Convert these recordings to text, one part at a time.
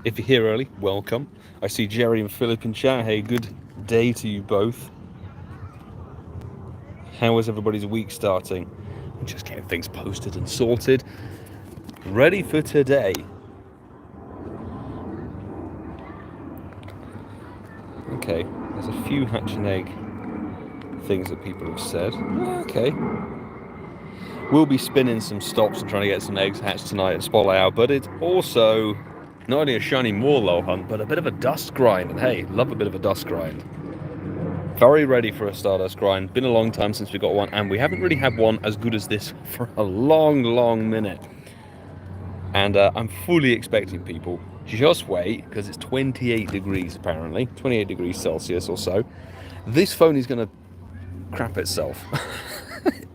If you're here early, welcome. I see Jerry and Philip in chat. Hey, good day to you both. How is everybody's week starting? I'm just getting things posted and sorted. Ready for today. Okay, there's a few hatch and egg things that people have said. Okay. We'll be spinning some stops and trying to get some eggs hatched tonight at Spotlight Hour, but it's also not only a shiny Morelull hunt, but a bit of a dust grind. And hey, love a bit of a dust grind. Very ready for a Stardust grind. Been a long time since we got one, and we haven't really had one as good as this for a long minute. And I'm fully expecting people. Just wait, because it's 28 degrees apparently, 28 degrees Celsius or so. This phone is going to crap itself.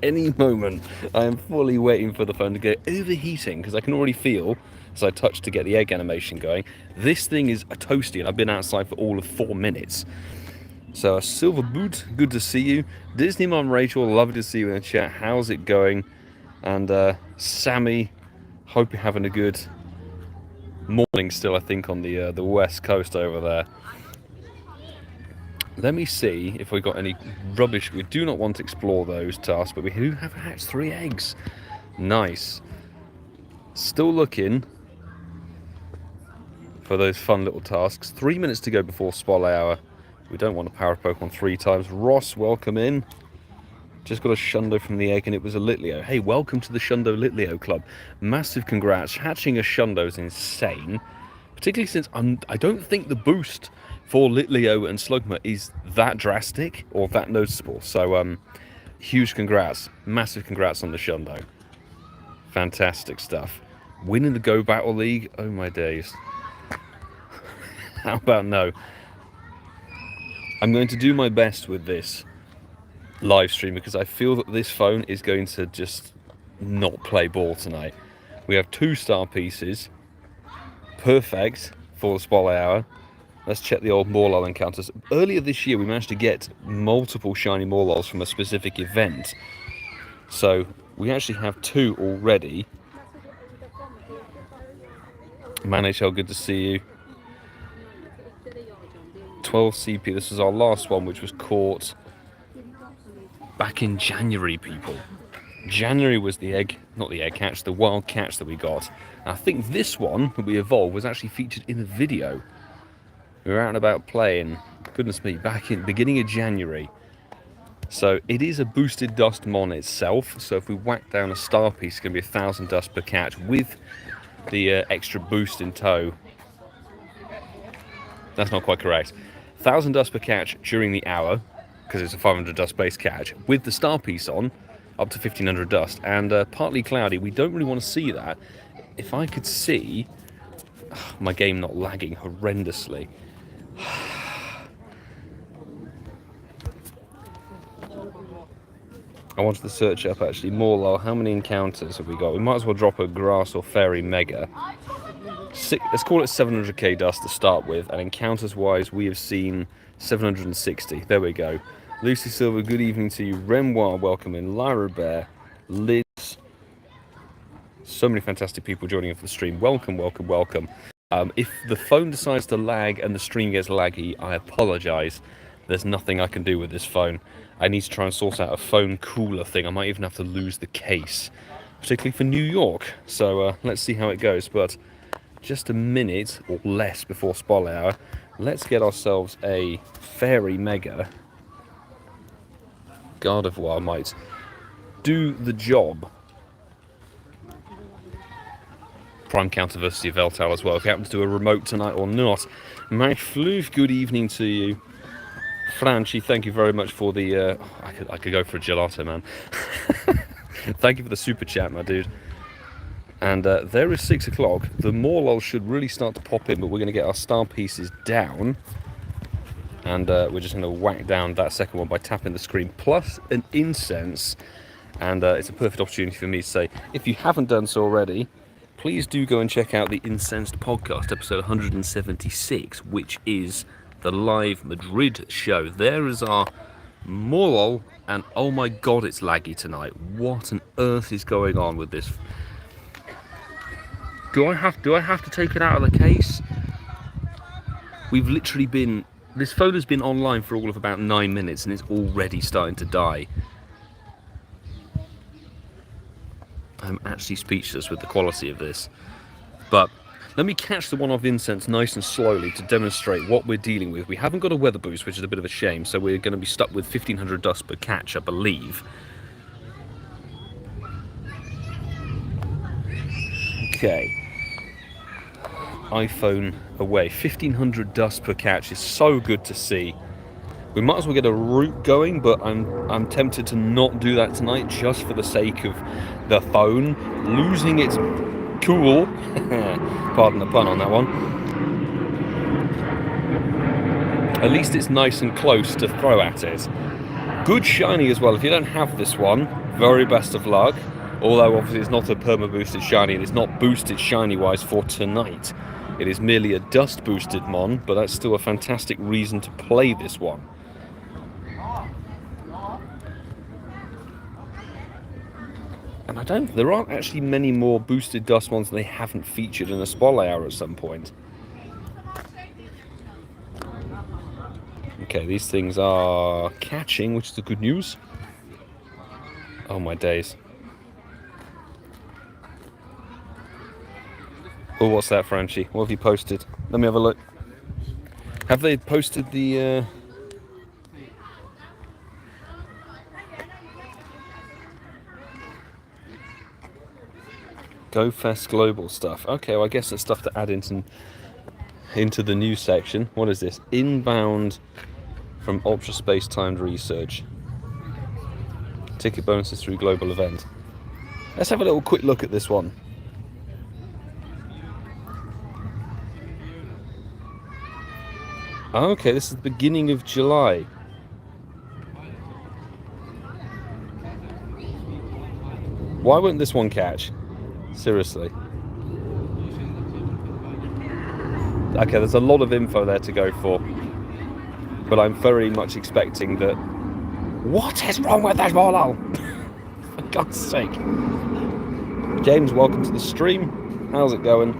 Any moment. I am fully waiting for the phone to go overheating, because I can already feel, as I touch to get the egg animation going, this thing is a toasty, and I've been outside for all of 4 minutes. So, Silver Boot, good to see you. Disney Mom Rachel, lovely to see you in the chat. How's it going? And Sammy, hope you're having a good morning still, I think, on the west coast over there. Let me see if we got any rubbish. We do not want to explore those tasks, but we do have hatched 3 eggs. Nice. Still looking for those fun little tasks. 3 minutes to go before Spotlight Hour. We don't want to power Pokemon 3 times. Ross, welcome in. Just got a Shundo from the egg, and it was a Litleo. Hey, welcome to the Shundo Litleo Club. Massive congrats. Hatching a Shundo is insane. Particularly since I don't think the boost for Litleo and Slugma is that drastic or that noticeable. So, huge congrats. Massive congrats on the Shundo. Fantastic stuff. Winning the Go Battle League? Oh my days. How about no? I'm going to do my best with this live stream because I feel that this phone is going to just not play ball tonight. We have 2 star pieces. Perfect for the Spotlight Hour. Let's check the old Morelull encounters. Earlier this year we managed to get multiple shiny Morelulls from a specific event. So we actually have 2 already. Manichel, good to see you. 12 CP, this was our last one, which was caught back in January, people. January was the egg, not the egg catch, the wild catch that we got. And I think this one that we evolved was actually featured in a video. We were out and about playing, goodness me, back in beginning of January. So it is a boosted dust mon itself. So if we whack down a star piece, it's going to be 1,000 dust per catch with the extra boost in tow. That's not quite correct. 1,000 dust per catch during the hour, because it's a 500 dust base catch, with the star piece on, up to 1,500 dust, and partly cloudy. We don't really want to see that. If I could see my game not lagging horrendously. I wanted to search up actually. Morelull, how many encounters have we got? We might as well drop a grass or fairy mega. Let's call it 700k dust to start with, and encounters wise we have seen 760. There we go. Lucy Silver, good evening to you. Renoir, welcome in. Lyra Bear, Liz, so many fantastic people joining in for the stream. Welcome. If the phone decides to lag and the stream gets laggy, I apologize. There's nothing I can do with this phone. I need to try and sort out a phone cooler thing. I might even have to lose the case, particularly for New York. So let's see how it goes. But just a minute or less before Spotlight Hour, let's get ourselves a fairy mega. Gardevoir might do the job. Prime Counter versus Yveltal as well. If you happen to do a remote tonight or not. Macfloof, good evening to you. Franchi, thank you very much for the... I could go for a gelato, man. Thank you for the super chat, my dude. And there is 6 o'clock. The Morelull should really start to pop in, but we're going to get our star pieces down. And we're just going to whack down that second one by tapping the screen, plus an incense. And it's a perfect opportunity for me to say, if you haven't done so already, please do go and check out the Incensed podcast, episode 176, which is the live Madrid show. There is our Morelull, and oh my god, it's laggy tonight. What on earth is going on with this? Do I have to take it out of the case? We've literally been... This phone has been online for all of about 9 minutes and it's already starting to die. I'm actually speechless with the quality of this. But let me catch the one-off incense nice and slowly to demonstrate what we're dealing with. We haven't got a weather boost, which is a bit of a shame, so we're going to be stuck with 1500 dust per catch, I believe. Okay. iPhone away. 1500 dust per catch is so good to see. We might as well get a route going, but I'm tempted to not do that tonight just for the sake of the phone losing its cool. Pardon the pun on that one. At least it's nice and close to throw at it. Good shiny as well. If you don't have this one, very best of luck. Although obviously it's not a perma boosted shiny and it's not boosted shiny wise for tonight. It is merely a dust boosted mon, but that's still a fantastic reason to play this one. And there aren't actually many more boosted dust ones that they haven't featured in a spotlight hour at some point. Okay, these things are catching, which is the good news. Oh my days. Oh, what's that, Franchi? What have you posted? Let me have a look. Have they posted the... GoFest Global stuff. Okay, well I guess that's stuff to add into the news section. What is this? Inbound from Ultra Space Timed Research. Ticket bonuses through global event. Let's have a little quick look at this one. Okay, this is the beginning of July. Why won't this one catch? Seriously. Okay, there's a lot of info there to go for. But I'm very much expecting that... What is wrong with this Morelull? For God's sake. James, welcome to the stream. How's it going?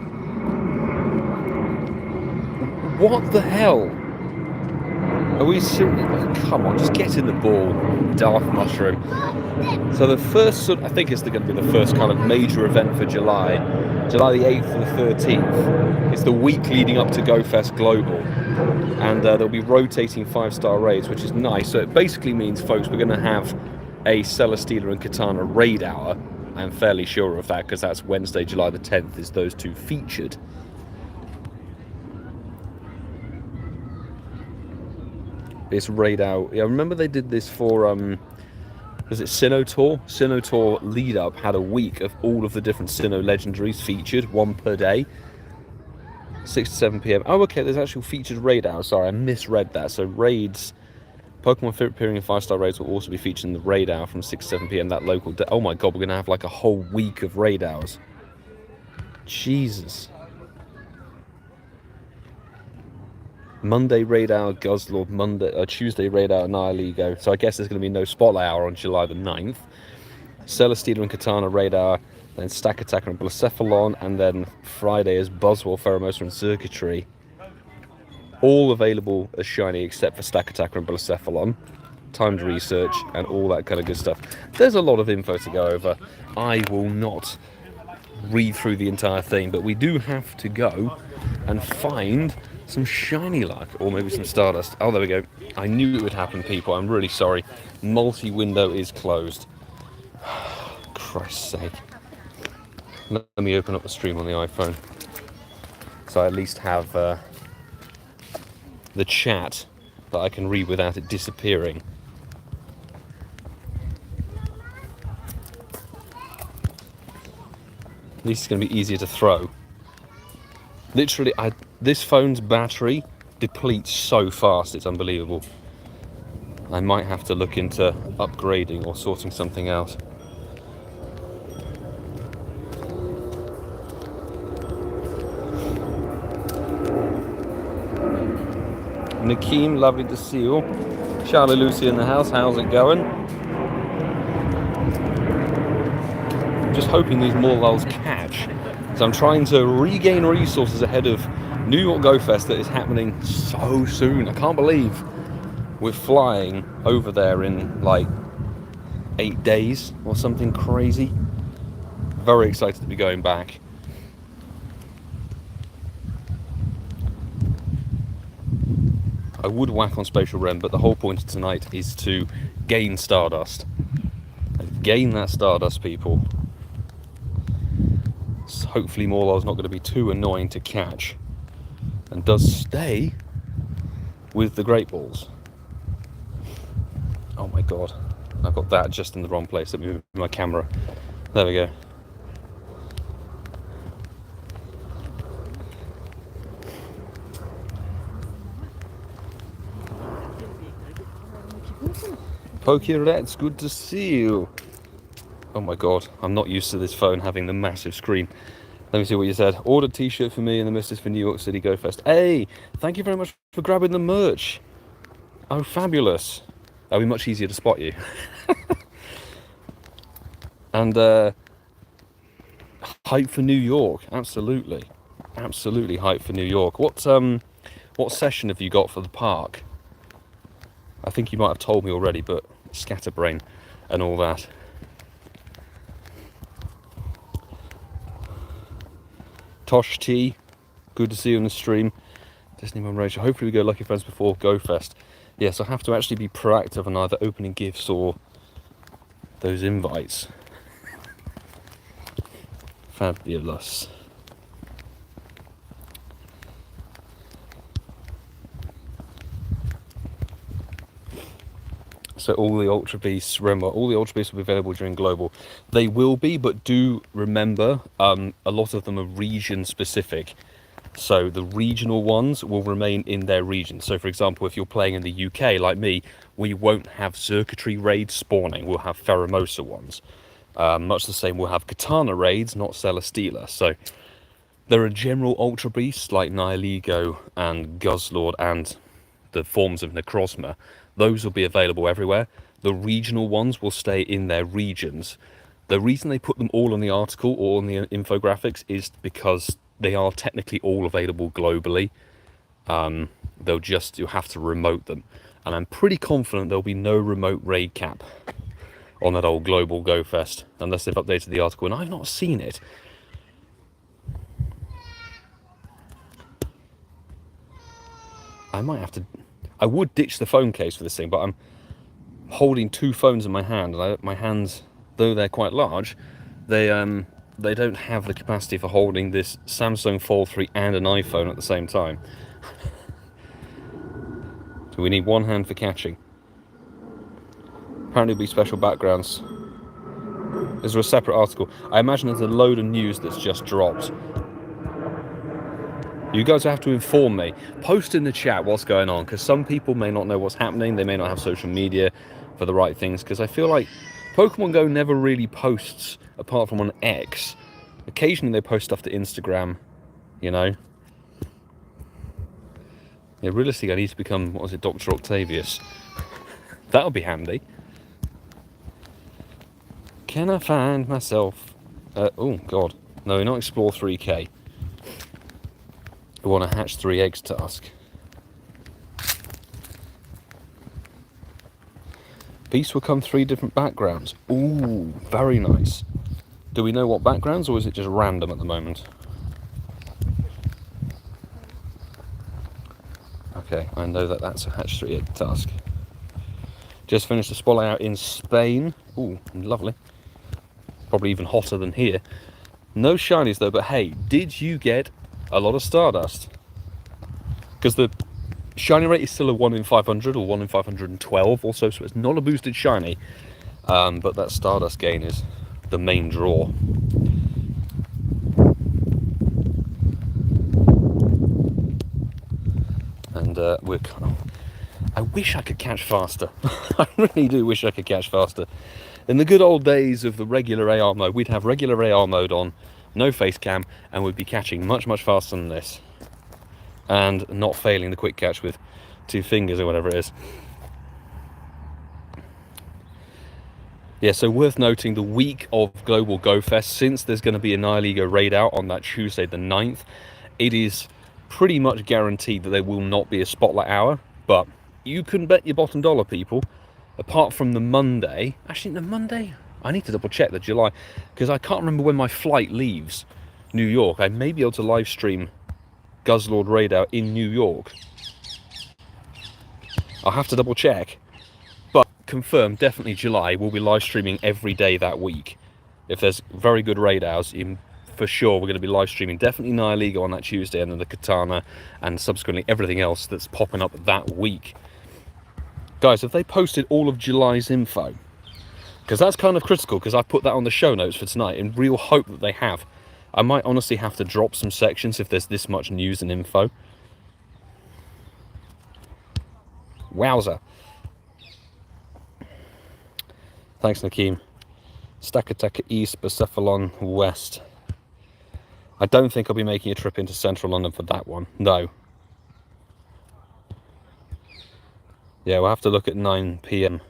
What the hell? Are we serious? Oh, come on, just get in the ball, Darth Mushroom. So the first, I think it's going to be the first kind of major event for July. July the 8th and the 13th. It's the week leading up to GoFest Global. And there'll be rotating 5-star raids, which is nice. So it basically means, folks, we're going to have a Celesteela and Katana raid hour. I'm fairly sure of that, because that's Wednesday, July the 10th, is those two featured. This raid out. Yeah, I remember they did this for was it Sinnoh Tour? Sinnoh Tour lead up had a week of all of the different Sinnoh legendaries featured, one per day, 6 to 7 p.m. Oh, okay, there's actual featured raid hours. Sorry, I misread that. So raids, Pokemon appearing in 5-star raids will also be featured in the raid hour from 6 to 7 p.m. that local day. Oh my god, we're gonna have like a whole week of raid hours. Jesus. Monday raid hour Guzzlord, Tuesday raid hour Nihiligo. So I guess there's going to be no spotlight hour on July the 9th. Celesteela and Katana raid hour, then Stack Attacker and Blacephalon, and then Friday is Buzzwole, Pheromosa and Circuitry. All available as shiny except for Stack Attacker and Blacephalon. Timed research and all that kind of good stuff. There's a lot of info to go over. I will not read through the entire thing, but we do have to go and find some shiny luck, or maybe some Stardust. Oh, there we go. I knew it would happen, people. I'm really sorry. Multi-window is closed. Christ's sake. Let me open up the stream on the iPhone, so I at least have the chat that I can read without it disappearing. At least it's going to be easier to throw. Literally, this phone's battery depletes so fast, it's unbelievable. I might have to look into upgrading or sorting something out. Nakeem, lovely to see you. Charlie Lucy in the house, how's it going? I'm just hoping these Morelulls catch. So I'm trying to regain resources ahead of New York Go Fest that is happening so soon. I can't believe we're flying over there in like 8 days or something crazy. Very excited to be going back. I would whack on Spatial Rem, but the whole point of tonight is to gain Stardust. Gain that Stardust, people. So hopefully Morelull's not going to be too annoying to catch, and does stay with the Great Balls. Oh my god, I've got that just in the wrong place. Let me move my camera. There we go. Pokey, good to see you. Oh my god, I'm not used to this phone having the massive screen. Let me see what you said. Ordered t-shirt for me and the missus for New York City Go Fest. Hey, thank you very much for grabbing the merch. Oh, fabulous. That'll be much easier to spot you. And hype for New York, absolutely. Absolutely hype for New York. What session have you got for the park? I think you might have told me already, but scatterbrain and all that. Tosh T, good to see you on the stream. Disney Mum Rachel, hopefully we go Lucky Friends before Go Fest. Yes, I have to actually be proactive on either opening gifts or those invites. Fabulous. So all the Ultra Beasts, remember, all the Ultra Beasts will be available during Global. They will be, but do remember, a lot of them are region specific. So the regional ones will remain in their region. So for example, if you're playing in the UK, like me, we won't have circuitry raids spawning. We'll have Pheromosa ones. Much the same, we'll have Katana raids, not Celesteela. So there are general Ultra Beasts like Nihilego and Guzzlord and the forms of Necrozma. Those will be available everywhere. The regional ones will stay in their regions. The reason they put them all on the article or on the infographics is because they are technically all available globally. You'll have to remote them. And I'm pretty confident there'll be no remote raid cap on that old Global Go Fest, unless they've updated the article, and I've not seen it. I would ditch the phone case for this thing, but I'm holding two phones in my hand, and my hands, though they're quite large, they don't have the capacity for holding this Samsung Fold 3 and an iPhone at the same time. So we need one hand for catching. Apparently it'll be special backgrounds. Is there a separate article? I imagine there's a load of news that's just dropped. You guys have to inform me. Post in the chat what's going on, because some people may not know what's happening. They may not have social media for the right things, because I feel like Pokemon Go never really posts, apart from on X. Occasionally they post stuff to Instagram, you know. Yeah, realistically I need to become, what was it, Dr. Octavius. That'll be handy. Can I find myself... oh, God. No, not Explore 3K. I want to hatch 3 eggs task. Beasts will come 3 different backgrounds. Ooh, very nice. Do we know what backgrounds, or is it just random at the moment? Okay, I know that that's a hatch 3 egg task. Just finished a spotlight out in Spain. Ooh, lovely. Probably even hotter than here. No shinies though, but hey, did you get a lot of Stardust? Because the shiny rate is still a 1 in 500 or 1 in 512 also, so it's not a boosted shiny. But that Stardust gain is the main draw. And I wish I could catch faster. I really do wish I could catch faster. In the good old days of the regular AR mode, we'd have regular AR mode on, no face cam, and we'd be catching much, much faster than this. And not failing the quick catch with 2 fingers or whatever it is. Yeah, so worth noting, the week of Global Go Fest, since there's going to be a Nihilego raid out on that Tuesday the 9th, it is pretty much guaranteed that there will not be a spotlight hour, but you can bet your bottom dollar, people, apart from the Monday. Actually, the Monday, I need to double check the July, because I can't remember when my flight leaves New York. I may be able to live stream Guzzlord Raid Hour in New York. I'll have to double check, but confirmed, definitely July. We'll be live streaming every day that week. If there's very good raid hours, for sure we're going to be live streaming definitely Nihiligo on that Tuesday, and then the Katana, and subsequently everything else that's popping up that week. Guys, have they posted all of July's info? Because that's kind of critical, because I put that on the show notes for tonight in real hope that they have. I might honestly have to drop some sections if there's this much news and info. Wowza. Thanks, Nakeem. Stakataka East, Persephone West. I don't think I'll be making a trip into central London for that one. No. Yeah, we'll have to look at 9 p.m.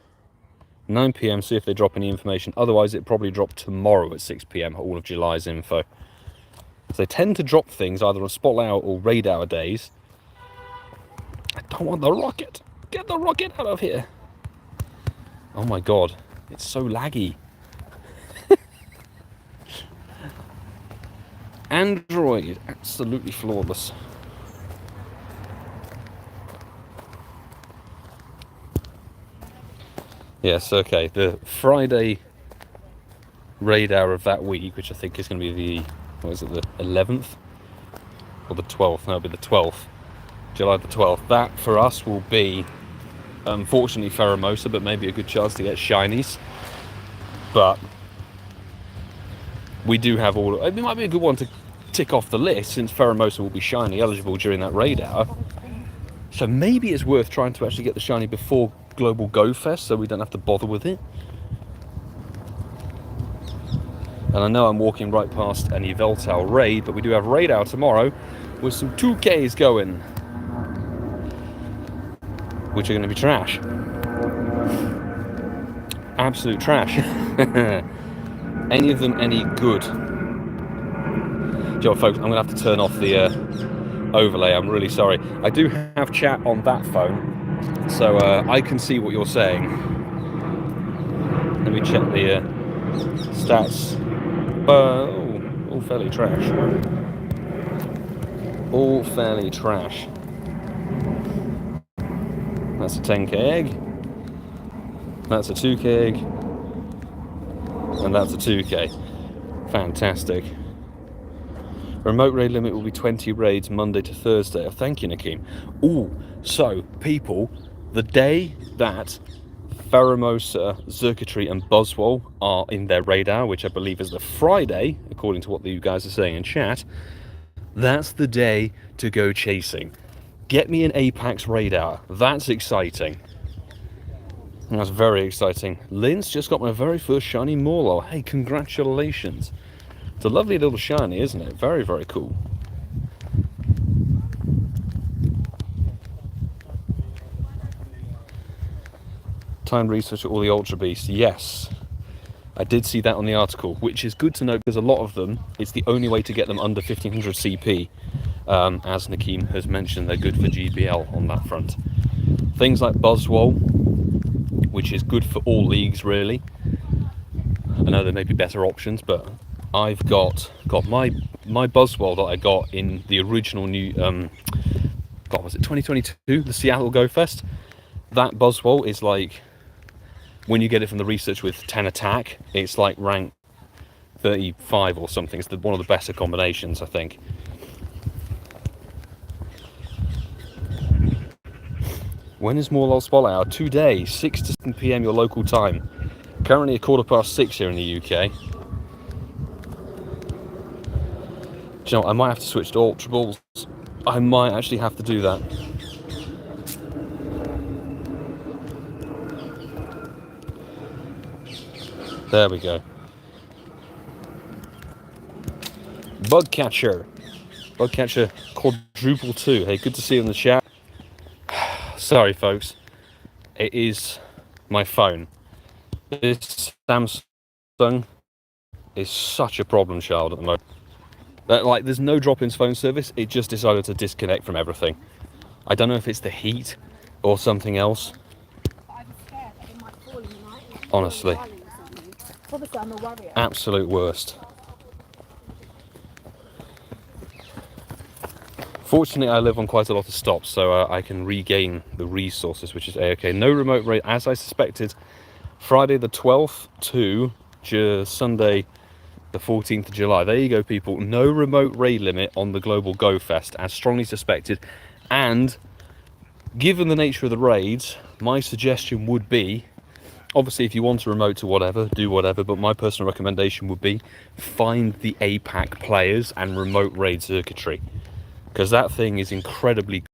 9 p.m, see if they drop any information. Otherwise, it'll probably drop tomorrow at 6 p.m, all of July's info. So they tend to drop things either on spotlight hour or raid hour days. I don't want the rocket. Get the rocket out of here. Oh my god, it's so laggy. Android, absolutely flawless. Yes, okay, the Friday raid hour of that week, which I think is going to be the, what is it, the 11th? Or the 12th? No, it'll be the 12th. July the 12th. That, for us, will be, unfortunately, Pheromosa, but maybe a good chance to get shinies. But we do have all, it might be a good one to tick off the list, since Pheromosa will be shiny eligible during that raid hour. So maybe it's worth trying to actually get the shiny before Global Go Fest, so we don't have to bother with it. And I know I'm walking right past an Yveltal raid, but we do have raid hour tomorrow with some 2Ks going, which are going to be trash. Absolute trash. Any of them any good? Joe, folks, I'm going to have to turn off the overlay. I'm really sorry. I do have chat on that phone, so I can see what you're saying. Let me check the stats. All fairly trash. All fairly trash. That's a 10k egg. That's a 2k egg. And that's a 2k. Fantastic. Remote raid limit will be 20 raids Monday to Thursday. Oh, thank you, Nakeem. Ooh, so, people, the day that Pheromosa, Xurkitree and Buzzwole are in their raid hour, which I believe is the Friday, according to what you guys are saying in chat, that's the day to go chasing. Get me an Apex raid hour. That's exciting. That's very exciting. Lynn's just got my very first shiny Morelull. Hey, congratulations. It's a lovely little shiny, isn't it? Very, very cool. Time research at all the Ultra Beasts. Yes. I did see that on the article, which is good to know because a lot of them, it's the only way to get them under 1500 CP. As Nakeem has mentioned, they're good for GBL on that front. Things like Buzzwole, which is good for all leagues, really. I know there may be better options, but I've got my Buzzwole that I got in the original new, God, was it 2022, the Seattle Go Fest? That Buzzwole is like, when you get it from the research with 10 attack, it's like rank 35 or something. It's one of the better combinations, I think. When is Morelull Spotlight Hour? Today, 6 to 7 p.m. your local time. Currently 6:15 here in the UK. Do you know what? I might have to switch to Ultra Balls. I might actually have to do that. There we go. Bugcatcher quadruple 2. Hey, good to see you in the chat. Sorry, folks. It is my phone. This Samsung is such a problem child at the moment. Like, there's no drop-ins phone service. It just decided to disconnect from everything. I don't know if it's the heat or something else. Honestly, absolute worst. Fortunately, I live on quite a lot of stops, so I can regain the resources, which is a-okay. No remote raid, as I suspected. Friday the 12th to Sunday the 14th of July. There you go, people. No remote raid limit on the Global Go Fest, as strongly suspected. And given the nature of the raids, my suggestion would be, obviously, if you want to remote to whatever, do whatever, but my personal recommendation would be find the APAC players and remote raid circuitry, because that thing is incredibly good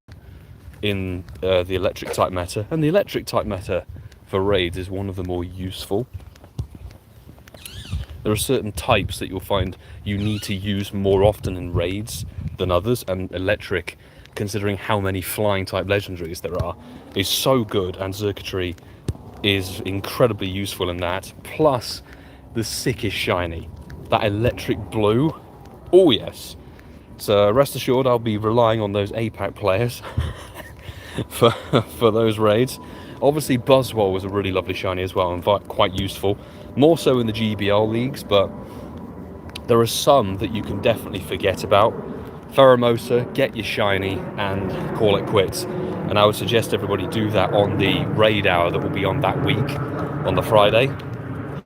in the electric type meta, and the electric type meta for raids is one of the more useful. There are certain types that you'll find you need to use more often in raids than others, and electric, considering how many flying type legendaries there are, is so good, and circuitry is incredibly useful in that. Plus the sickest shiny, that electric blue. Oh yes. So rest assured, I'll be relying on those APAC players for those raids. Obviously Buzzwole was a really lovely shiny as well, and quite useful, more so in the GBL leagues, but there are some that you can definitely forget about. Pheromosa, get your shiny and call it quits, and I would suggest everybody do that on the raid hour that will be on that week, on the Friday.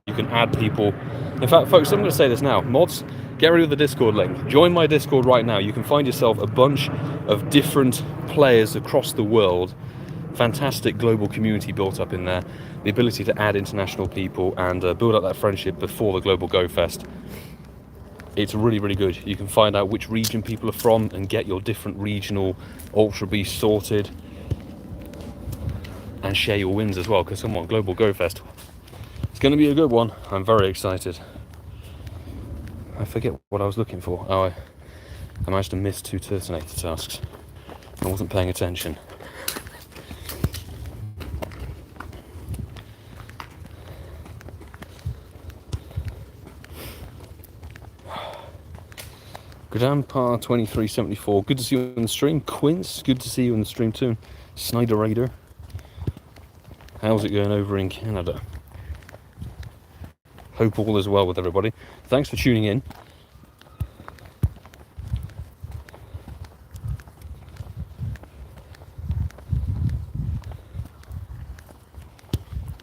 You can add people. In fact, folks, I'm going to say this now. Mods, get rid of the Discord link. Join my Discord right now. You can find yourself a bunch of different players across the world. Fantastic global community built up in there. The ability to add international people and build up that friendship before the Global Go Fest. It's really, really good. You can find out which region people are from and get your different regional Ultra Beasts sorted. And share your wins as well, because come on, Global Go Fest. It's going to be a good one. I'm very excited. I forget what I was looking for. Oh, I managed to miss 2 Turtonator tasks. I wasn't paying attention. Grandpa 2374, good to see you on the stream. Quince, good to see you on the stream too. Snyder Raider, how's it going over in Canada? Hope all is well with everybody. Thanks for tuning in.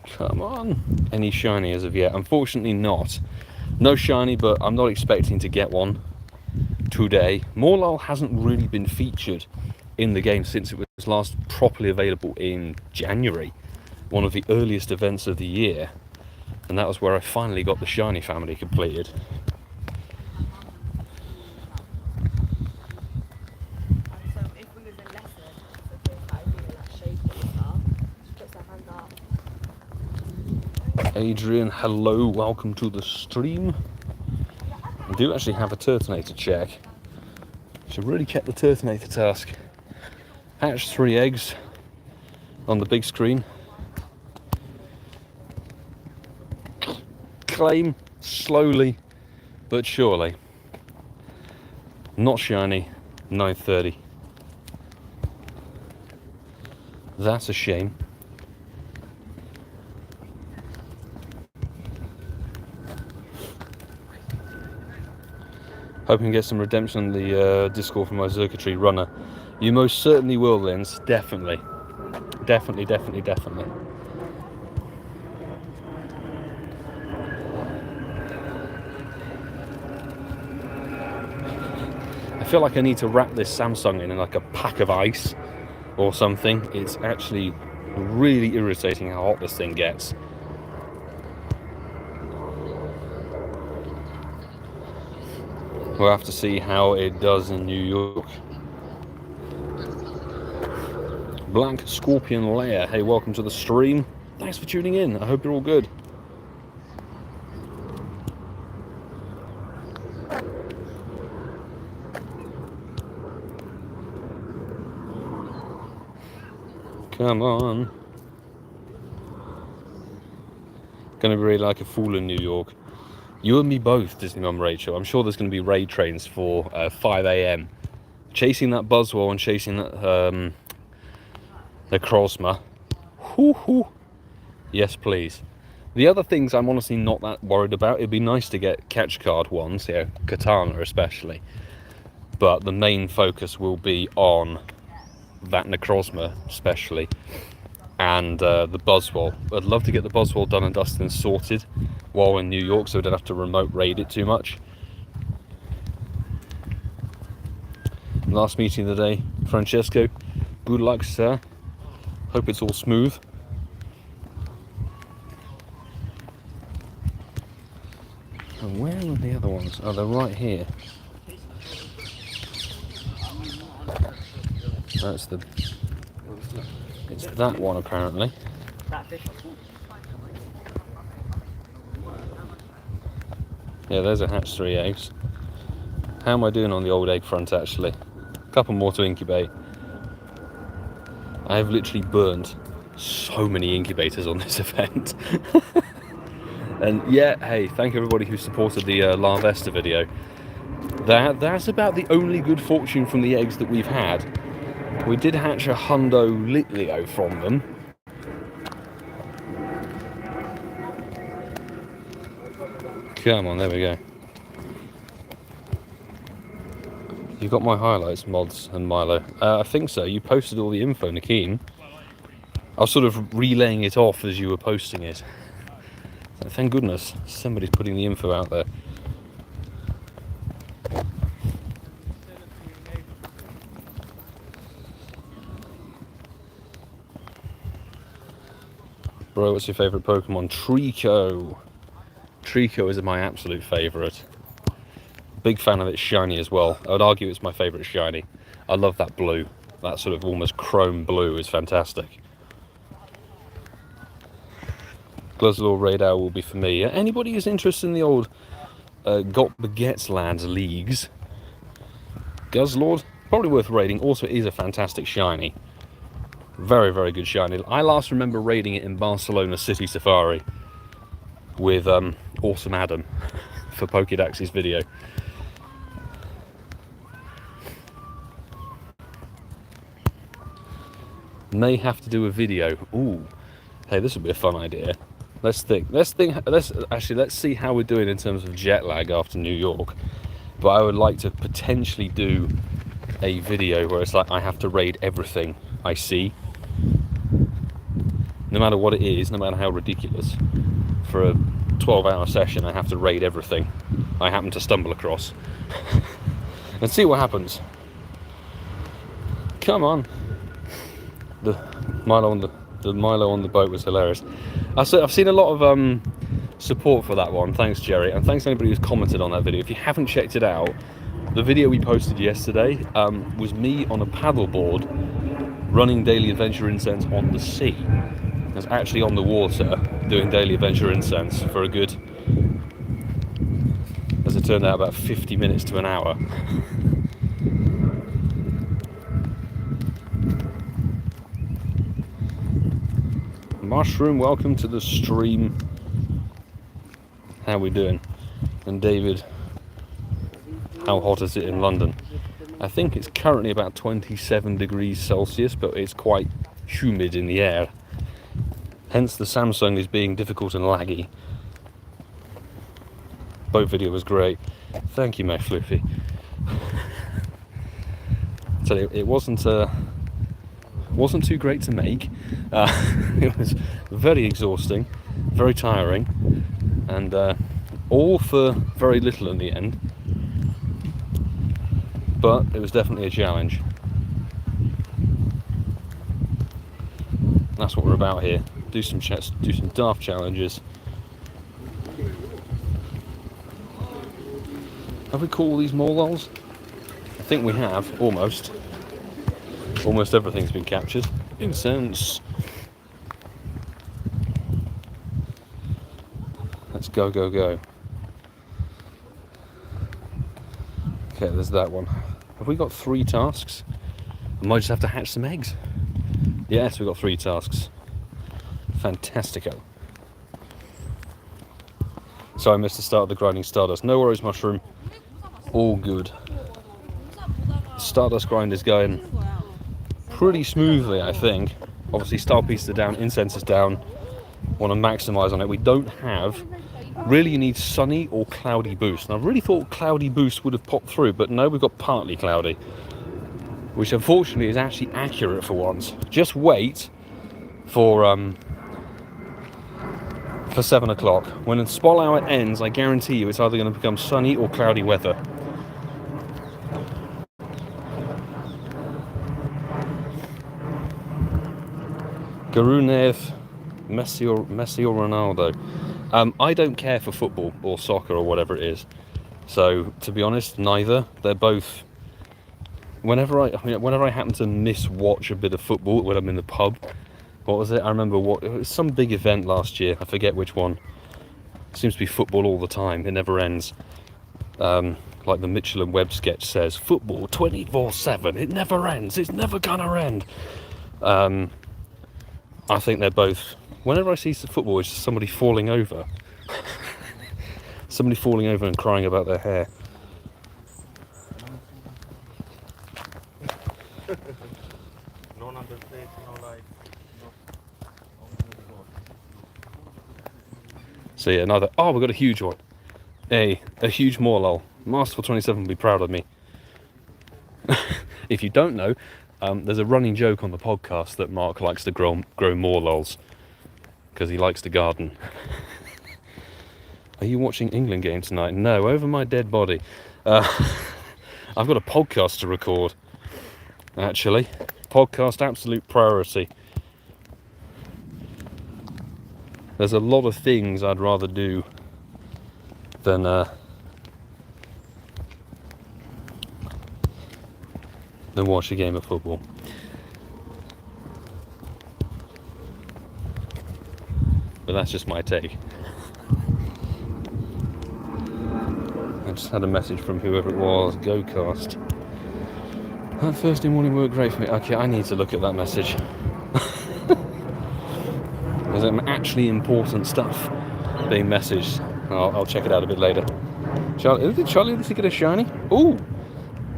Come on. Any shiny as of yet? Unfortunately not. No shiny, but I'm not expecting to get one today. Morelull hasn't really been featured in the game since it was last properly available in January, one of the earliest events of the year, and that was where I finally got the shiny family completed. Adrian, hello, welcome to the stream. I do actually have a Turtonator check. Should really check the Turtonator task. Hatch 3 eggs on the big screen. Claim slowly but surely. Not shiny, 930. That's a shame. Hoping to get some redemption on the Discord from my circuitry runner. You most certainly will, Linz. Definitely. Definitely. I feel like I need to wrap this Samsung in like a pack of ice or something. It's actually really irritating how hot this thing gets. We'll have to see how it does in New York. Black Scorpion Lair, hey, welcome to the stream. Thanks for tuning in. I hope you're all good. Come on. Gonna be really like a fool in New York. You and me both, Disney Mum Rachel. I'm sure there's going to be raid trains for 5 a.m. Chasing that Buzzwole and chasing that the Crosma. Hoo. Yes, please. The other things I'm honestly not that worried about. It'd be nice to get catch card ones, yeah, Katana especially. But the main focus will be on that Necrozma especially, and the Buzzwole. I'd love to get the Buzzwole done and dusted and sorted while in New York, so I don't have to remote raid it too much. Last meeting of the day, Francesco. Good luck, sir. Hope it's all smooth. And where are the other ones? Oh, they're right here. It's that one apparently. Yeah, there's a hatch 3 eggs. How am I doing on the old egg front actually? A couple more to incubate. I have literally burned so many incubators on this event. And yeah, hey, thank everybody who supported the Larvesta video. That's about the only good fortune from the eggs that we've had. We did hatch a hundo Litleo from them. Come on, there we go. You got my highlights, Mods and Milo. I think so. You posted all the info, Nakeem. I was sort of relaying it off as you were posting it. Thank goodness somebody's putting the info out there. Bro, what's your favourite Pokemon? Trico. Trico is my absolute favourite. Big fan of its shiny as well. I would argue it's my favourite shiny. I love that blue. That sort of almost chrome blue is fantastic. Guzzlord Radar will be for me. Anybody who's interested in the old Got Baguettes Lands leagues, Guzzlord, probably worth raiding. Also, it is a fantastic shiny. Very, very good shiny. I last remember raiding it in Barcelona City Safari with Awesome Adam for Pokédax's video. May have to do a video. Ooh, hey, this would be a fun idea. Let's see how we're doing in terms of jet lag after New York. But I would like to potentially do a video where it's like I have to raid everything I see, no matter what it is, no matter how ridiculous. For a 12-hour session, I have to raid everything I happen to stumble across, and see what happens. Come on. The Milo on the boat was hilarious. I've seen a lot of support for that one. Thanks, Jerry, and thanks to anybody who's commented on that video. If you haven't checked it out, the video we posted yesterday was me on a paddleboard running Daily Adventure Incense on the sea. I was actually on the water doing Daily Adventure Incense for a good, as it turned out, about 50 minutes to an hour. Mushroom, welcome to the stream. How we doing? And David, how hot is it in London? I think it's currently about 27 degrees Celsius, but it's quite humid in the air. Hence the Samsung is being difficult and laggy. Boat video was great. Thank you, my Floofy. So it wasn't too great to make. It was very exhausting, very tiring, and all for very little in the end. But it was definitely a challenge. That's what we're about here. Do some daft challenges. Have we caught all these Morelulls? I think we have, almost. Almost everything's been captured. Incense. Let's go, go, go. Okay, there's that one. Have we got 3 tasks? I might just have to hatch some eggs. Yes, we've got 3 tasks. Fantastico. So I missed the start of the grinding Stardust. No worries, Mushroom. All good. The Stardust grind is going pretty smoothly, I think. Obviously, star pieces are down, incense is down. Want to maximise on it. We don't have... Really, you need sunny or cloudy boost. And I really thought cloudy boost would have popped through, but no, we've got partly cloudy. Which, unfortunately, is actually accurate for once. Just wait for 7 o'clock. When the spol hour ends, I guarantee you it's either going to become sunny or cloudy weather. Garunev, Messi or Ronaldo. I don't care for football or soccer or whatever it is. So, to be honest, neither. They're both... Whenever I happen to miss-watch a bit of football when I'm in the pub, what was it? I remember it was some big event last year. I forget which one. It seems to be football all the time. It never ends. Like the Mitchell and Webb sketch says, football 24/7. It never ends. It's never gonna end. I think they're both... Whenever I see football, it's just somebody falling over. Somebody falling over and crying about their hair. No number plate, no light. So yeah, another... Oh, we've got a huge one. A huge Morelull. Masterful 27 will be proud of me. If you don't know, there's a running joke on the podcast that Mark likes to grow Morelulls because he likes to garden. Are you watching England game tonight? No, over my dead body. I've got a podcast to record, actually. Podcast absolute priority. There's a lot of things I'd rather do than watch a game of football. But that's just my take. I just had a message from whoever it was, GoCast. That Thursday morning worked great for me. Okay, I need to look at that message. There's some actually important stuff being messaged. I'll check it out a bit later. Did Charlie get a shiny? Ooh!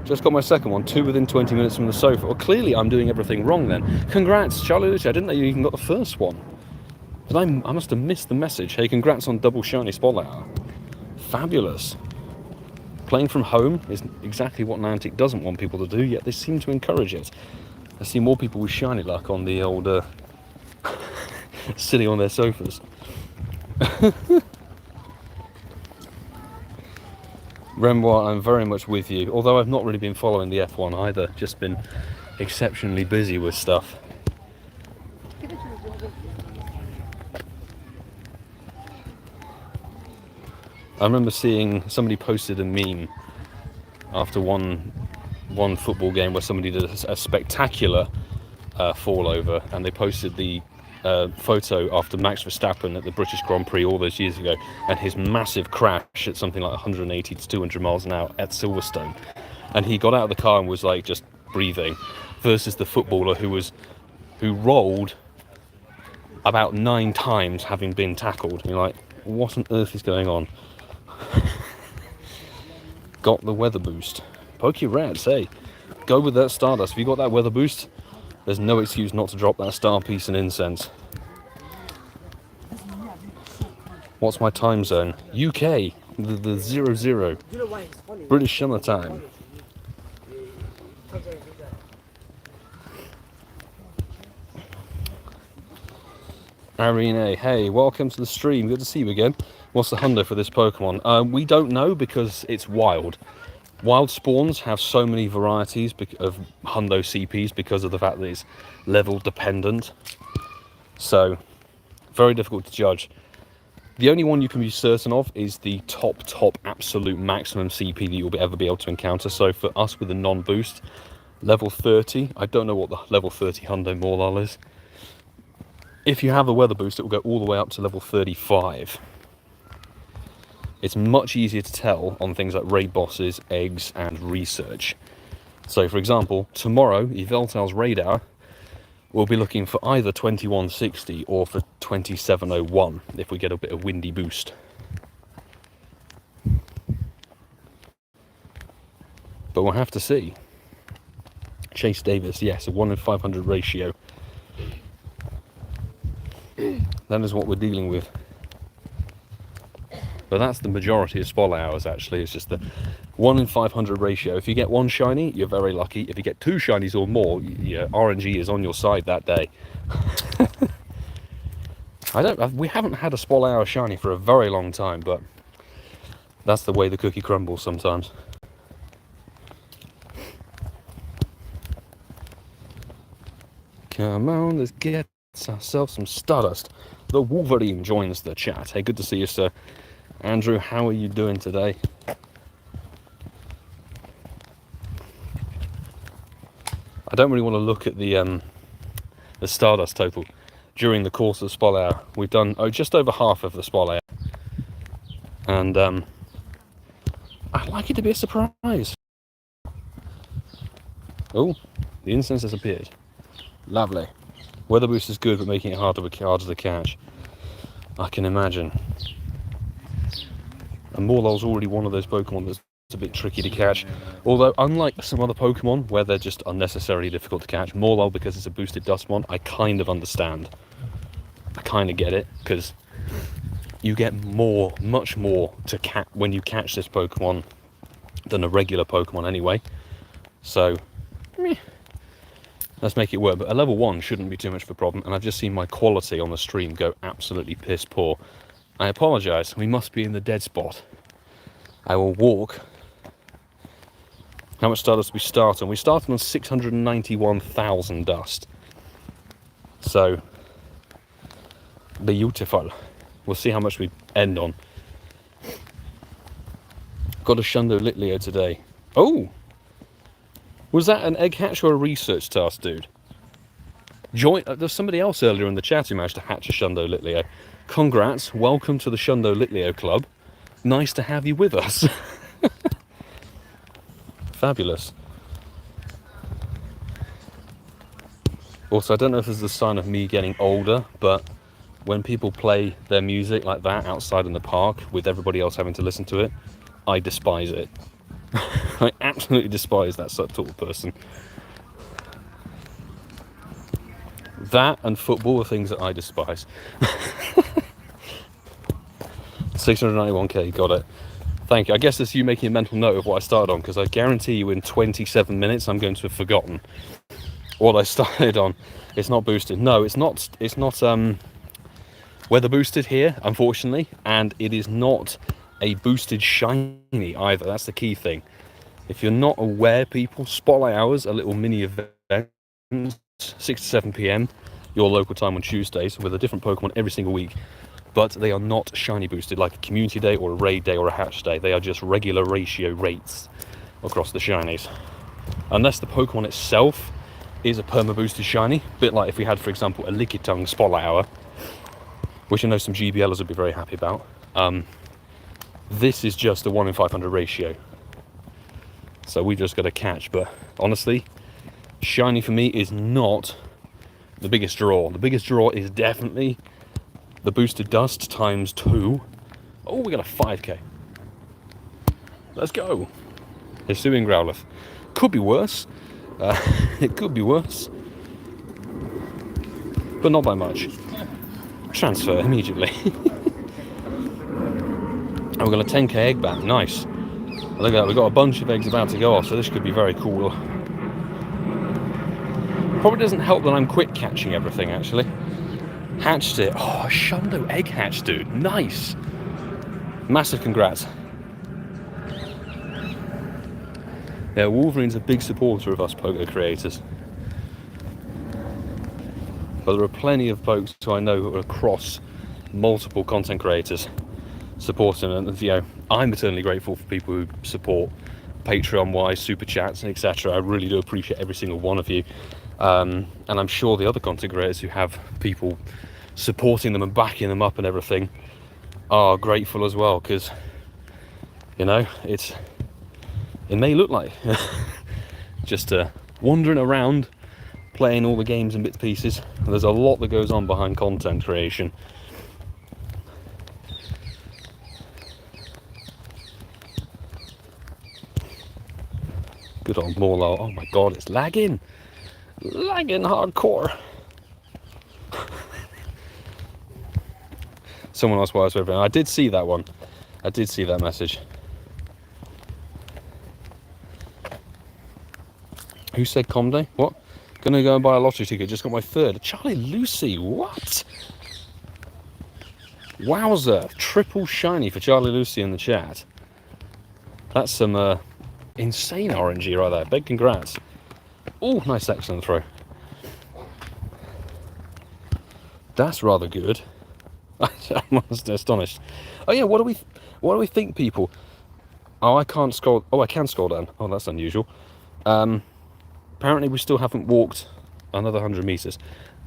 Just got my second one, 2 within 20 minutes from the sofa. Well, clearly I'm doing everything wrong then. Congrats, Charlie Lucia. I didn't know you even got the first one. But I must have missed the message. Hey, congrats on double shiny spotlight hour. Fabulous. Playing from home is exactly what Niantic doesn't want people to do, yet they seem to encourage it. I see more people with shiny luck on the old... sitting on their sofas. Renoir, I'm very much with you, although I've not really been following the F1 either, just been exceptionally busy with stuff. I remember seeing somebody posted a meme after one football game where somebody did a spectacular fall over, and they posted the photo after Max Verstappen at the British Grand Prix all those years ago, and his massive crash at something like 180 to 200 miles an hour at Silverstone, and he got out of the car and was like just breathing, versus the footballer who rolled about 9 times having been tackled. You're like, what on earth is going on? Got the weather boost. PokeRats, hey, go with that Stardust. If you got that weather boost, there's no excuse not to drop that star piece and incense. What's my time zone? UK, the 00. British summer time. Arena, hey, welcome to the stream. Good to see you again. What's the hundo for this Pokemon? We don't know because it's wild. Wild spawns have so many varieties of hundo CPs because of the fact that it's level dependent. So, very difficult to judge. The only one you can be certain of is the top absolute maximum CP that you'll ever be able to encounter. So for us with the non-boost, level 30, I don't know what the level 30 hundo Morelull is. If you have the weather boost, it will go all the way up to level 35. It's much easier to tell on things like raid bosses, eggs, and research. So, for example, tomorrow, Yveltal's raid hour will be looking for either 2160 or for 2701 if we get a bit of windy boost. But we'll have to see. Chase Davis, yes, a 1 in 500 ratio. That is what we're dealing with. But that's the majority of spotlight hours, actually. It's just the 1 in 500 ratio. If you get one shiny, you're very lucky. If you get 2 shinies or more, your RNG is on your side that day. We haven't had a spotlight hour shiny for a very long time, but that's the way the cookie crumbles sometimes. Come on, let's get ourselves some Stardust. The Wolverine joins the chat. Hey, good to see you, sir. Andrew, how are you doing today? I don't really want to look at the Stardust total during the course of the spotlight hour. We've done just over half of the spotlight hour, and I'd like it to be a surprise. Oh, the incense has appeared. Lovely. Weather boost is good, but making it harder to catch. I can imagine. And Morelull's already one of those Pokemon that's a bit tricky to catch. Although, unlike some other Pokemon where they're just unnecessarily difficult to catch, Morelull, because it's a boosted Dustmon, I kind of understand. I kind of get it, because you get much more to catch when you catch this Pokemon than a regular Pokemon anyway. So, let's make it work. But a level 1 shouldn't be too much of a problem. And I've just seen my quality on the stream go absolutely piss poor. I apologise, we must be in the dead spot. I will walk. How much Stardust did we start on? We started on 691,000 dust. So, beautiful. We'll see how much we end on. Got a Shundo Litleo today. Oh! Was that an egg hatch or a research task, dude? There's somebody else earlier in the chat who managed to hatch a Shundo Litleo. Congrats, welcome to the Shundo Litleo Club. Nice to have you with us. Fabulous. Also, I don't know if this is a sign of me getting older, but when people play their music like that outside in the park with everybody else having to listen to it, I despise it. I absolutely despise that sort of person. That and football are things that I despise. 691k, got it. Thank you. I guess it's you making a mental note of what I started on, because I guarantee you in 27 minutes I'm going to have forgotten what I started on. It's not boosted. No, it's not weather boosted here, unfortunately, and it is not a boosted shiny either. That's the key thing. If you're not aware, people, spotlight hours are little mini events, 6 to 7 p.m. your local time on Tuesdays, with a different Pokemon every single week. But they are not shiny boosted like a community day or a raid day or a hatch day. They are just regular ratio rates across the shinies. Unless the Pokemon itself is a perma boosted shiny, a bit like if we had, for example, a Lickitung spotlight hour, which I know some GBLers would be very happy about. This is just a 1 in 500 ratio. So we just got to catch. But honestly, shiny for me is not the biggest draw. The biggest draw is definitely the boosted dust times 2. Oh, we got a 5k. Let's go. Hisuian Growlithe. Could be worse. It could be worse. But not by much. Transfer immediately. And we got a 10k egg back. Nice. Look at that. We've got a bunch of eggs about to go off, so this could be very cool. Probably doesn't help that I'm quick catching everything, actually. Hatched it. Oh, a Shundo egg hatch, dude. Nice. Massive congrats. Yeah, Wolverine's a big supporter of us Pogo creators. But there are plenty of folks who I know who are across multiple content creators supporting, and you know, I'm eternally grateful for people who support Patreon-wise, super chats, and etc. I really do appreciate every single one of you. And I'm sure the other content creators who have people supporting them and backing them up and everything are grateful as well, because you know, it may look like just wandering around playing all the games and bits and pieces. There's a lot that goes on behind content creation. Good old Morelull. Oh my god, it's lagging. Lagging hardcore. Someone asked why I was over. I did see that one. I did see that message. Who said Comday? What? Gonna go and buy a lottery ticket. Just got my third. Charlie Lucy. What? Wowzer. Triple shiny for Charlie Lucy in the chat. That's some insane RNG right there. Big congrats. Oh, nice excellent throw. That's rather good. I'm astonished. Oh yeah, what do we think, people? Oh, I can't scroll. Oh, I can scroll down. Oh, that's unusual. Apparently we still haven't walked another 100 meters.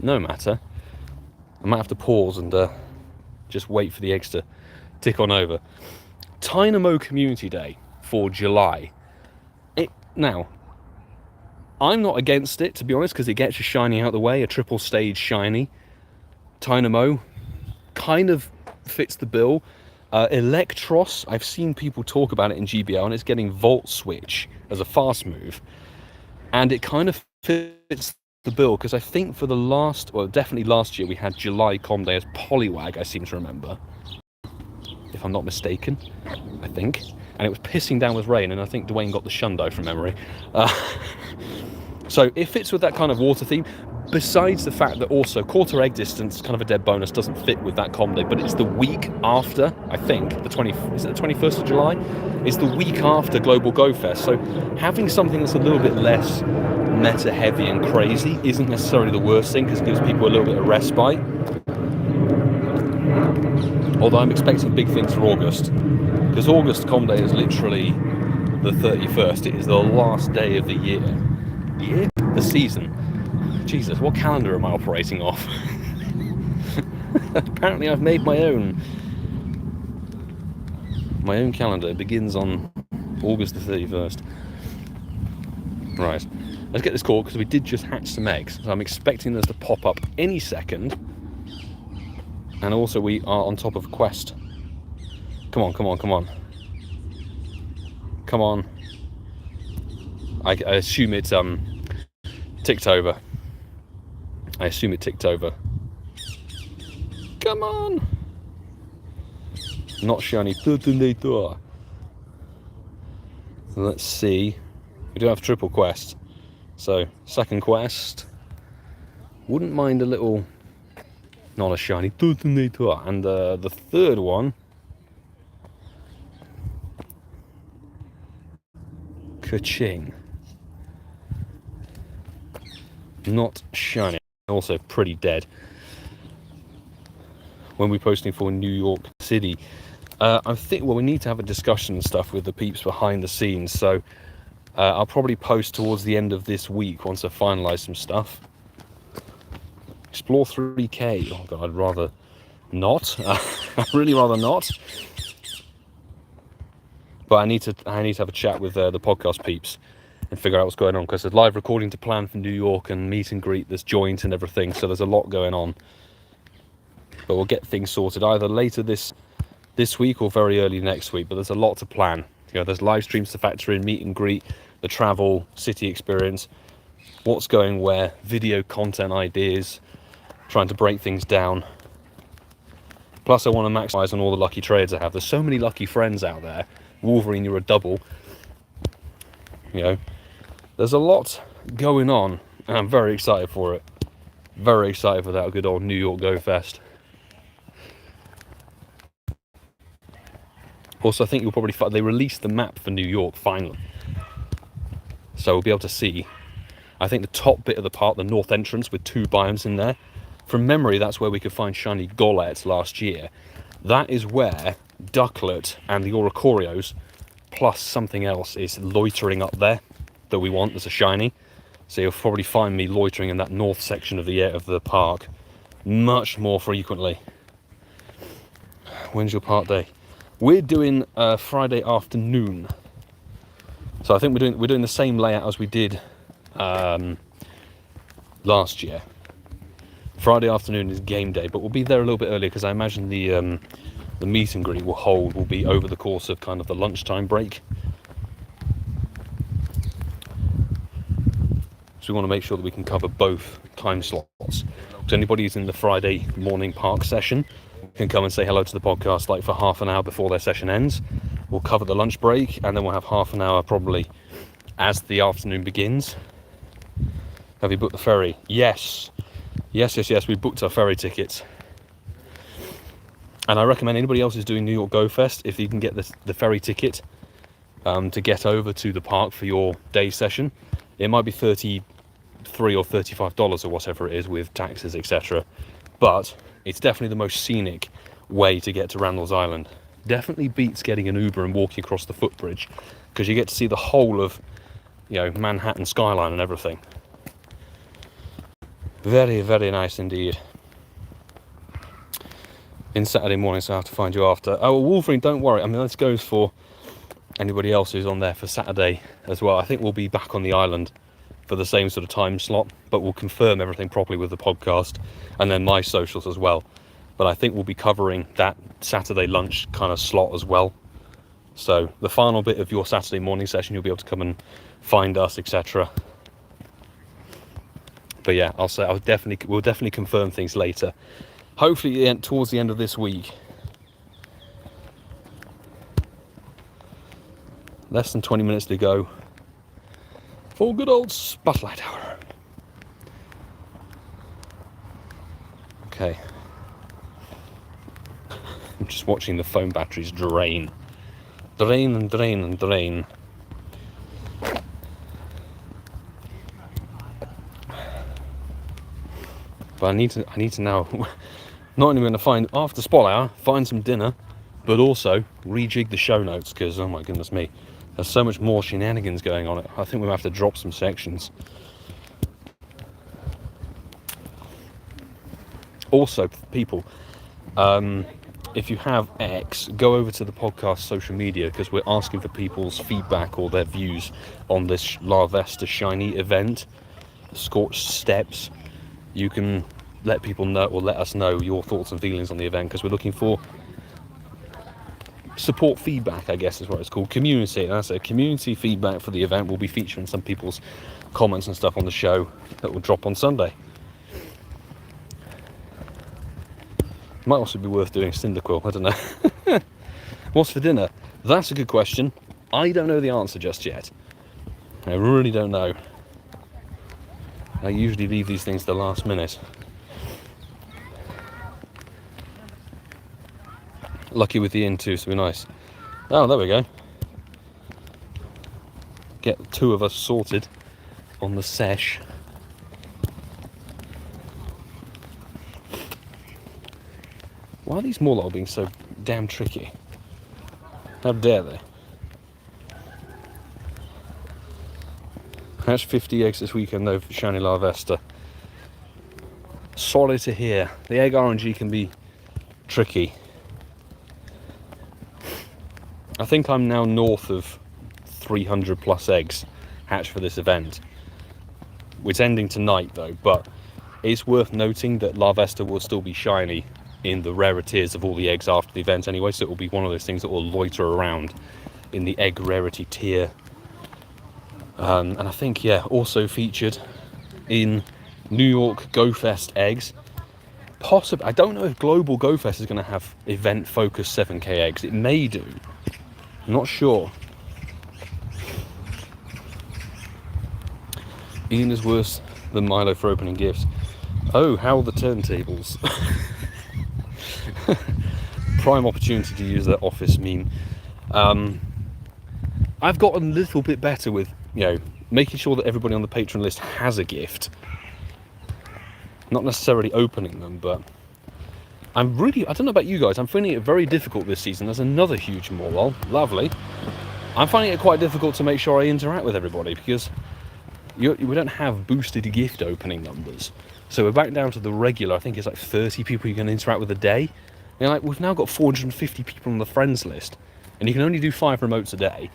No matter. I might have to pause and just wait for the eggs to tick on over. Dynamo Community Day for July. Now, I'm not against it, to be honest, because it gets a shiny out of the way, a triple stage shiny. Dynamo kind of fits the bill. Electros, I've seen people talk about it in GBL, and it's getting Volt Switch as a fast move. And it kind of fits the bill, because I think for the definitely last year, we had July Com Day as Poliwag, I seem to remember. If I'm not mistaken, I think. And it was pissing down with rain, and I think Dwayne got the Shundo from memory. So it fits with that kind of water theme, besides the fact that also quarter egg distance, kind of a dead bonus, doesn't fit with that Com Day, but it's the week after, I think, is it the 21st of July? It's the week after Global Go Fest, so having something that's a little bit less meta heavy and crazy isn't necessarily the worst thing, because it gives people a little bit of respite. Although I'm expecting big things for August, because August Com Day is literally the 31st. It is the last day of the year. The season. Jesus, what calendar am I operating off? Apparently I've made my own calendar. It begins on August the 31st. Right, let's get this caught, because we did just hatch some eggs, so I'm expecting those to pop up any second. And also we are on top of a quest. Come on, come on, come on. Come on. I assume it's ticked over. I assume it ticked over. Come on! Not shiny. Let's see. We do have triple quest. So, second quest. Wouldn't mind a little... Not a shiny. And the third one... Ka-ching. Not shiny. Also pretty dead. When we're posting for New York City, I think, well, we need to have a discussion and stuff with the peeps behind the scenes, so I'll probably post towards the end of this week once I finalise some stuff. Explore 3K. Oh god, I'd rather not. I'd really rather not. But I need to have a chat with the podcast peeps and figure out what's going on, because there's live recording to plan for New York and meet and greet, there's joint and everything, so there's a lot going on. But we'll get things sorted either later this week or very early next week, but there's a lot to plan. You know, there's live streams to factor in, meet and greet, the travel, city experience, what's going where, video content ideas, trying to break things down. Plus I want to maximise on all the lucky trades I have. There's so many lucky friends out there. Wolverine, you're a double. You know, there's a lot going on, and I'm very excited for it. Very excited for that good old New York Go Fest. Also, I think you'll probably find they released the map for New York finally, so we'll be able to see. I think the top bit of the park, the north entrance with 2 biomes in there. From memory, that's where we could find shiny Golets last year. That is where Ducklet and the Oricorios, plus something else, is loitering up there that we want as a shiny. So you'll probably find me loitering in that north section of the park much more frequently. When's your park day? We're doing Friday afternoon. So I think we're doing the same layout as we did last year. Friday afternoon is game day, but we'll be there a little bit earlier, because I imagine the meet and greet will be over the course of kind of the lunchtime break. So we want to make sure that we can cover both time slots. So anybody who's in the Friday morning park session can come and say hello to the podcast like for half an hour before their session ends. We'll cover the lunch break, and then we'll have half an hour probably as the afternoon begins. Have you booked the ferry? Yes. Yes, we booked our ferry tickets. And I recommend anybody else who's doing New York Go Fest, if you can get the ferry ticket to get over to the park for your day session. It might be $33 or $35 or whatever it is with taxes, etc. But it's definitely the most scenic way to get to Randall's Island. Definitely beats getting an Uber and walking across the footbridge, because you get to see the whole of, Manhattan skyline and everything. Very, very nice indeed. In Saturday morning, so I have to find you after. Oh, well, Wolverine, don't worry. I mean, this goes for anybody else who's on there for Saturday as well. I think we'll be back on the island for the same sort of time slot, but we'll confirm everything properly with the podcast and then my socials as well. But I think we'll be covering that Saturday lunch kind of slot as well. So the final bit of your Saturday morning session, you'll be able to come and find us, etc. But yeah, we'll definitely confirm things later. Hopefully towards the end of this week. Less than 20 minutes to go for good old Spotlight Hour. Okay. I'm just watching the phone batteries drain. Drain and drain and drain. But I need to now not only going to find after Spot Hour, find some dinner, but also rejig the show notes, because oh my goodness me, there's so much more shenanigans going on. I think we'll have to drop some sections. Also, people, if you have X, go over to the podcast social media, because we're asking for people's feedback or their views on this La Vesta Shiny event, Scorched Steps. You can let people know, or let us know, your thoughts and feelings on the event, because we're looking for support feedback, I guess is what it's called. Community, that's it. Community feedback for the event. We'll be featuring some people's comments and stuff on the show that will drop on Sunday. Might also be worth doing Cyndaquil, I don't know. What's for dinner? That's a good question. I don't know the answer just yet. I really don't know. I usually leave these things to the last minute. Lucky with the inn too, so be nice. Oh, there we go. Get two of us sorted on the sesh. Why are these Morelull being so damn tricky? How dare they? Hatch 50 eggs this weekend though for Shiny La Vesta. Sorry to hear. The egg RNG can be tricky. I think I'm now north of 300 plus eggs hatched for this event. It's ending tonight though, but it's worth noting that La Vesta will still be shiny in the rarer tiers of all the eggs after the event anyway, so it will be one of those things that will loiter around in the egg rarity tier. And I think, yeah, also featured in New York Go Fest eggs. Possibly, I don't know if Global Go Fest is going to have event-focused 7K eggs. It may do. I'm not sure. Ian is worse than Milo for opening gifts. Oh, how are the turntables? Prime opportunity to use that office meme. I've gotten a little bit better with, making sure that everybody on the patron list has a gift. Not necessarily opening them, but I don't know about you guys, I'm finding it very difficult this season. There's another huge Morelull, lovely. I'm finding it quite difficult to make sure I interact with everybody, because we don't have boosted gift opening numbers. So we're back down to the regular, I think it's like 30 people you can interact with a day. And we've now got 450 people on the friends list, and you can only do 5 remotes a day.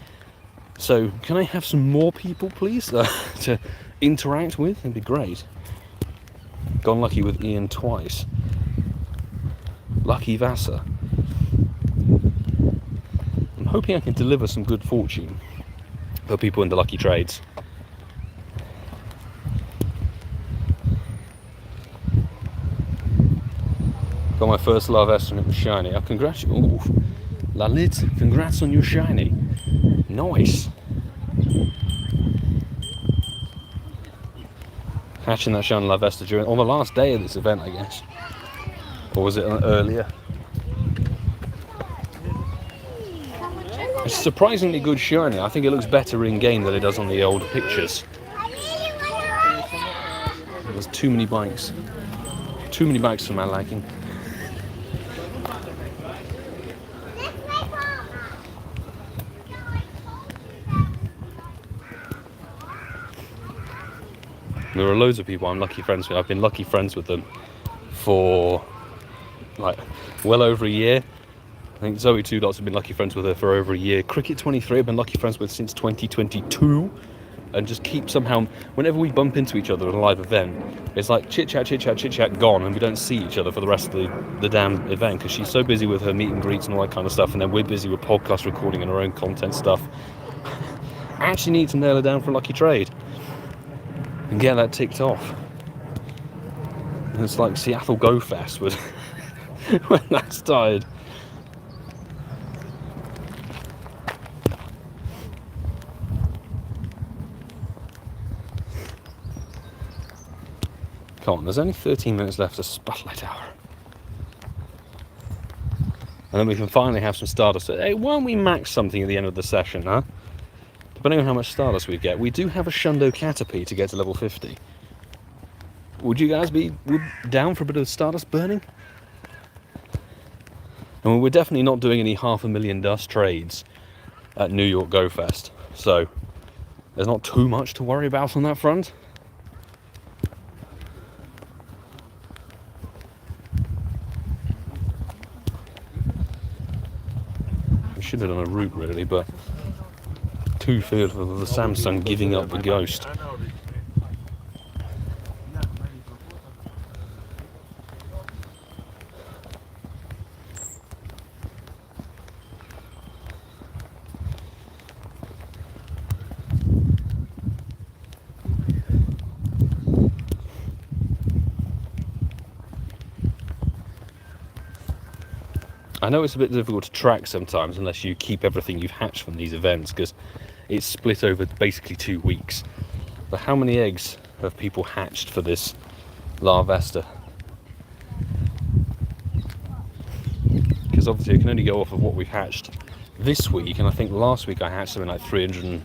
So can I have some more people, please, to interact with? It'd be great. Gone lucky with Ian twice. Lucky Vasa. I'm hoping I can deliver some good fortune for people in the lucky trades. Got my first Love Esther and it was shiny. Oh, congrats. Ooh. Lalit, congrats on your shiny. Nice. Hatching that shiny Love Esther on the last day of this event, I guess. Or was it earlier? It's a surprisingly good shiny. I think it looks better in game than it does on the old pictures. There's too many bikes. Too many bikes for my liking. There are loads of people I'm lucky friends with. I've been lucky friends with them for like well over a year. I think Zoe 2 Dots have been lucky friends with her for over a year. Cricket 23 I've been lucky friends with since 2022. And just keep somehow, whenever we bump into each other at a live event, it's like chit chat, gone, and we don't see each other for the rest of the damn event because she's so busy with her meet and greets and all that kind of stuff, and then we're busy with podcast recording and our own content stuff. I actually need to nail her down for a lucky trade and get that ticked off. And it's like Seattle Go Fest was when that started. Come on, there's only 13 minutes left of Spotlight Hour. And then we can finally have some Stardust. Hey, why don't we max something at the end of the session, huh? Depending on how much Stardust we get. We do have a Shundo Caterpie to get to level 50. Would you guys be down for a bit of Stardust burning? And we're definitely not doing any 500,000 dust trades at New York Go Fest. So there's not too much to worry about on that front. Should have done a route really, but too fearful of the Samsung giving up the ghost. I know it's a bit difficult to track sometimes unless you keep everything you've hatched from these events because it's split over basically 2 weeks. But how many eggs have people hatched for this Larvesta? Because obviously I can only go off of what we've hatched this week, and I think last week I hatched something like 300.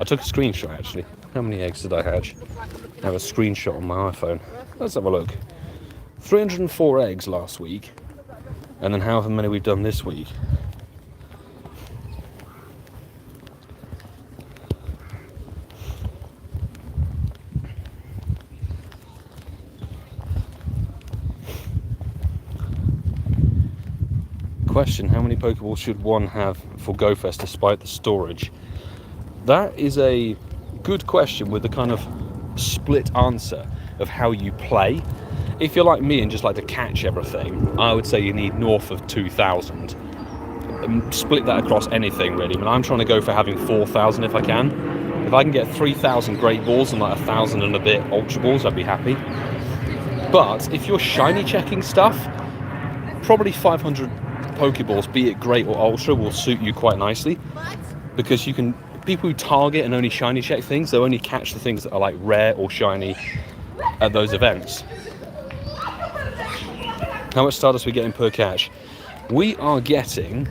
I took a screenshot actually. How many eggs did I hatch? I have a screenshot on my iPhone. Let's have a look. 304 eggs last week. And then however many we've done this week. Question, how many Pokeballs should one have for GoFest despite the storage? That is a good question with the kind of split answer of how you play. If you're like me and just like to catch everything, I would say you need north of 2,000. Split that across anything really, but I'm trying to go for having 4,000 if I can. If I can get 3,000 Great Balls and like 1,000 and a bit Ultra Balls, I'd be happy. But if you're shiny checking stuff, probably 500 Pokeballs, be it Great or Ultra, will suit you quite nicely. Because you can, people who target and only shiny check things, they'll only catch the things that are like rare or shiny at those events. How much Stardust are we getting per catch? We are getting,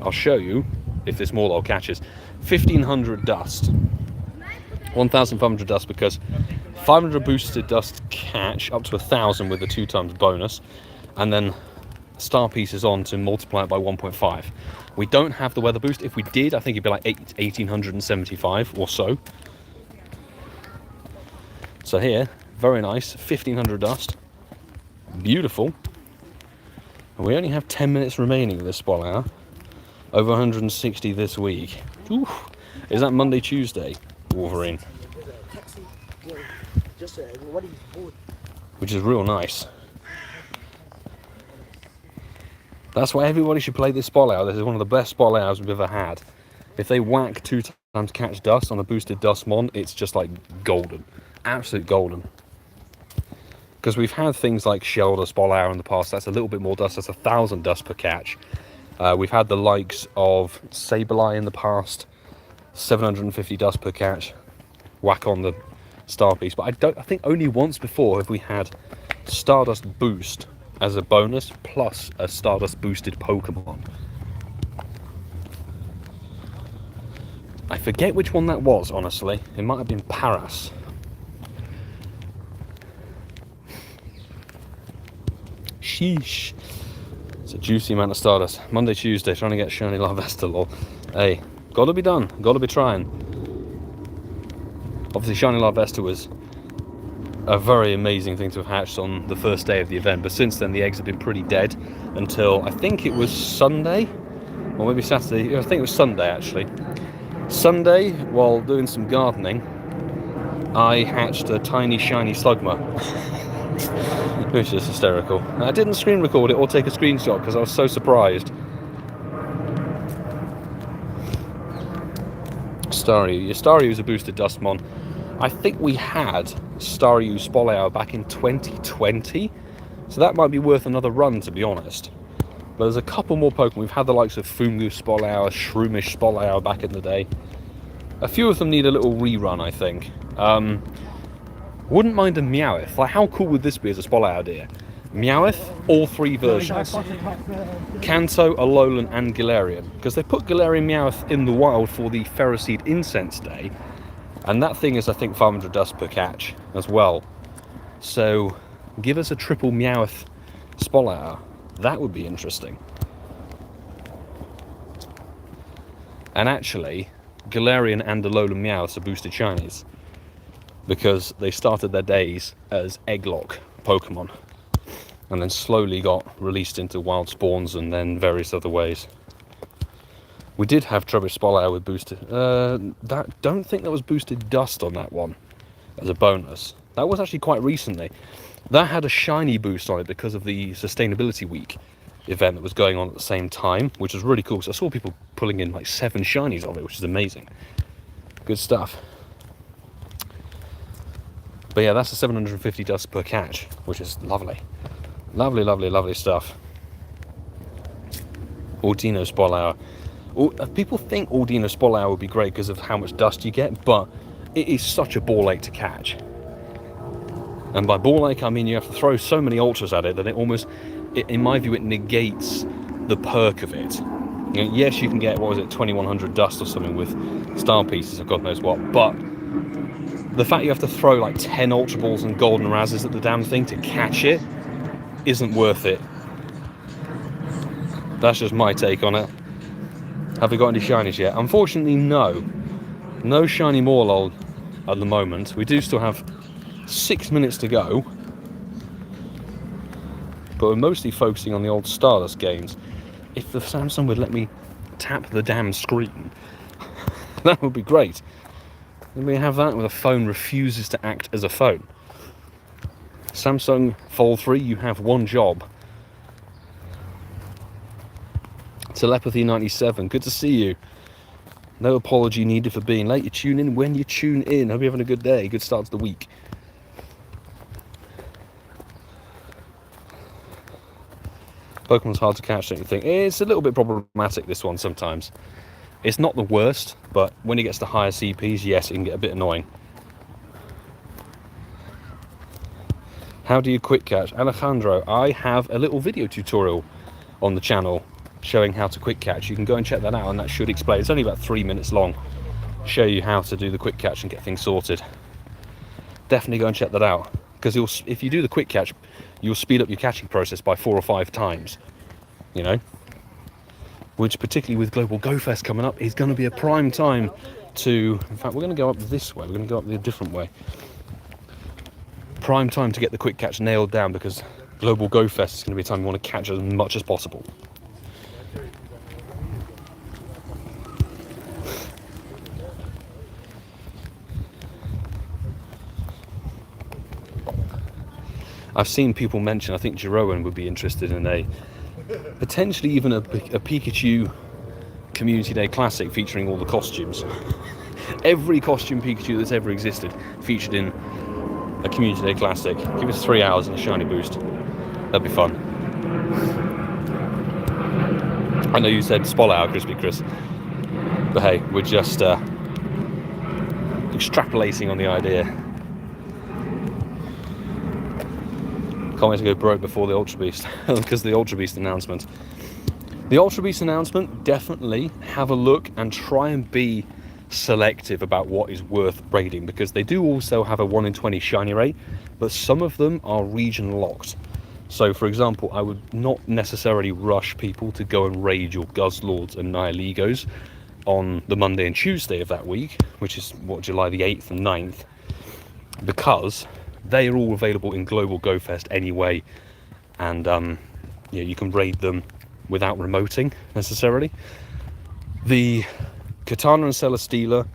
I'll show you if this Morelull catches, 1,500 dust. 1,500 dust because 500 boosted dust catch up to 1,000 with the 2 times bonus, and then star pieces on to multiply it by 1.5. We don't have the weather boost. If we did, I think it'd be like 1,875 or so. So here, very nice, 1,500 dust. Beautiful. And we only have 10 minutes remaining of this spot hour. Over 160 this week. Oof. Is that Monday, Tuesday, Wolverine? Which is real nice. That's why everybody should play this spot hour. This is one of the best spot hours we've ever had. If they whack 2 times catch dust on a boosted dust mon, it's just like golden. Absolute golden. Because we've had things like Shelder, Spolair in the past. That's a little bit more dust. That's 1,000 dust per catch. We've had the likes of Sableye in the past, 750 dust per catch. Whack on the star piece. But I think only once before have we had Stardust boost as a bonus plus a Stardust boosted Pokemon. I forget which one that was, honestly. It might have been Paras. Sheesh. It's a juicy amount of Stardust. Monday, Tuesday, trying to get Shiny Larvesta, lol. Hey, gotta be done. Gotta be trying. Obviously, Shiny Larvesta was a very amazing thing to have hatched on the first day of the event, but since then the eggs have been pretty dead until I think it was Sunday, or maybe Saturday. I think it was Sunday, actually. Sunday, while doing some gardening, I hatched a tiny shiny Slugma. Which is hysterical. I didn't screen record it or take a screenshot because I was so surprised. Staryu is a boosted Dustmon. I think we had Staryu Spolair back in 2020, so that might be worth another run, to be honest. But there's a couple more Pokemon. We've had the likes of Fungus Spolair, Shroomish Spolair back in the day. A few of them need a little rerun, I think. Wouldn't mind a Meowth. Like, how cool would this be as a Spolair deer? Meowth, all three versions. Kanto, Alolan, and Galarian. Because they put Galarian Meowth in the wild for the Ferroseed Incense Day. And that thing is, I think, 500 dust per catch as well. So, give us a triple Meowth Spolair. That would be interesting. And actually, Galarian and Alolan Meowths are boosted shinies, because they started their days as Egglock Pokemon and then slowly got released into wild spawns and then various other ways. We did have Trubbish Spolair with boosted... don't think that was boosted dust on that one as a bonus. That was actually quite recently. That had a shiny boost on it because of the Sustainability Week event that was going on at the same time, which was really cool. So I saw people pulling in like 7 shinies of it, which is amazing. Good stuff. But yeah, that's a 750 dust per catch, which is lovely. Lovely, lovely, lovely stuff. Ordino Spolair. People think Ordino Spolair would be great because of how much dust you get, but it is such a ball ache to catch. And by ball ache, I mean you have to throw so many ultras at it that it almost, in my view, it negates the perk of it. You know, yes, you can get, what was it, 2100 dust or something with star pieces or God knows what, but the fact you have to throw like 10 Ultra Balls and Golden Razzes at the damn thing to catch it isn't worth it. That's just my take on it. Have we got any shinies yet? Unfortunately, no. No shiny Morelull at the moment. We do still have 6 minutes to go, but we're mostly focusing on the old Stardust games. If the Samsung would let me tap the damn screen, that would be great. Then we have that where the phone refuses to act as a phone. Samsung Fold 3, you have one job. Telepathy 97, good to see you. No apology needed for being late. You tune in when you tune in. Hope you're having a good day. Good start to the week. Pokemon's hard to catch, don't you think? It's a little bit problematic, this one, sometimes. It's not the worst, but when it gets to higher CPs, yes, it can get a bit annoying. How do you quick catch? Alejandro, I have a little video tutorial on the channel showing how to quick catch. You can go and check that out, and that should explain. It's only about 3 minutes long. Show you how to do the quick catch and get things sorted. Definitely go and check that out, because if you do the quick catch, you'll speed up your catching process by 4 or 5 times, you know, which particularly with Global Go Fest coming up is going to be a prime time to, in fact, we're going to go up this way, we're going to go up the different way. Prime time to get the quick catch nailed down, because Global Go Fest is going to be a time you want to catch as much as possible. I've seen people mention, I think Jeroen would be interested in a, potentially even a Pikachu Community Day Classic featuring all the costumes. Every costume Pikachu that's ever existed featured in a Community Day Classic. Give us 3 hours and a shiny boost. That'd be fun. I know you said Spol Hour, Crispy Chris, but hey, we're just extrapolating on the idea. Can't wait to go broke before the Ultra Beast because the Ultra Beast announcement. The Ultra Beast announcement, definitely have a look and try and be selective about what is worth raiding, because they do also have a 1 in 20 shiny rate, but some of them are region locked. So for example, I would not necessarily rush people to go and raid your Guzzlords and Nihiligos on the Monday and Tuesday of that week, which is what, July the 8th and 9th, because they are all available in Global Go Fest anyway, and yeah, you can raid them without remoting necessarily. The Katana and Celesteela,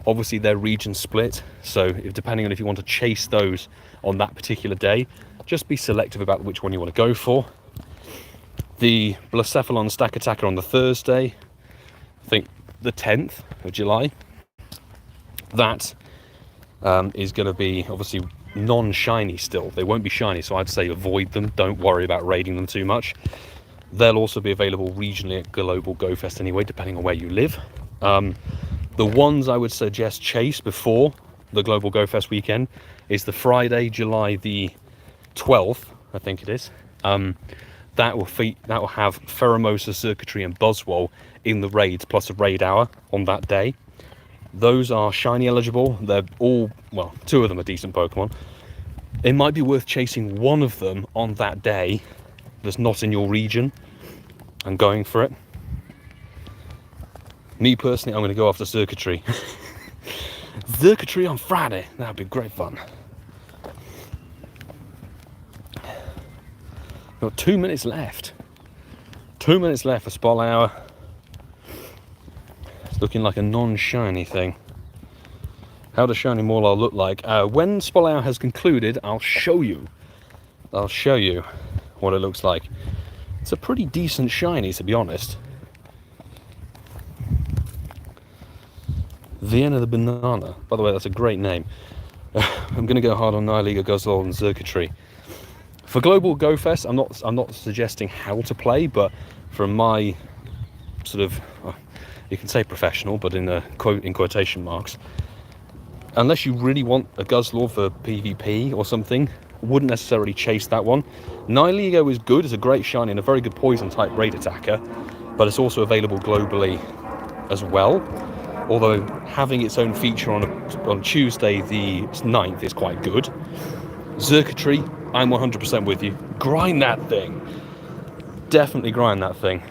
obviously they're region split, so if, depending on if you want to chase those on that particular day, just be selective about which one you want to go for. The Blacephalon Stack Attacker on the Thursday, I think the 10th of July, that is going to be obviously non-shiny still. They won't be shiny, so I'd say avoid them. Don't worry about raiding them too much. They'll also be available regionally at Global Go Fest anyway, depending on where you live. The ones I would suggest chase before the Global Go Fest weekend is the Friday, July the 12th, I think it is. That will have Pheromosa, Circuitry and Buzzwole in the raids, plus a raid hour on that day. Those are shiny eligible. They're all, well, 2 of them are decent Pokemon. It might be worth chasing one of them on that day that's not in your region and going for it. Me personally, I'm going to go after Circuitry. Circuitry on Friday. That'd be great fun. Got 2 minutes left. 2 minutes left for Spol Hour. It's looking like a non-shiny thing. How does shiny Morelull look like? When Spol Hour has concluded, I'll show you. I'll show you what it looks like. It's a pretty decent shiny, to be honest. Vienna the Banana. By the way, that's a great name. I'm going to go hard on Nihiliga, Guzzlord and Circuitry. For Global Go Fest, I'm not suggesting how to play, but from my sort of, you can say professional, but in quotation marks, unless you really want a Guzzlord for PvP or something, wouldn't necessarily chase that one. Nihiligo is good, it's a great shiny and a very good poison type raid attacker, but it's also available globally as well. Although having its own feature on Tuesday the 9th is quite good. Circuitry, I'm 100% with you. Grind that thing. Definitely grind that thing.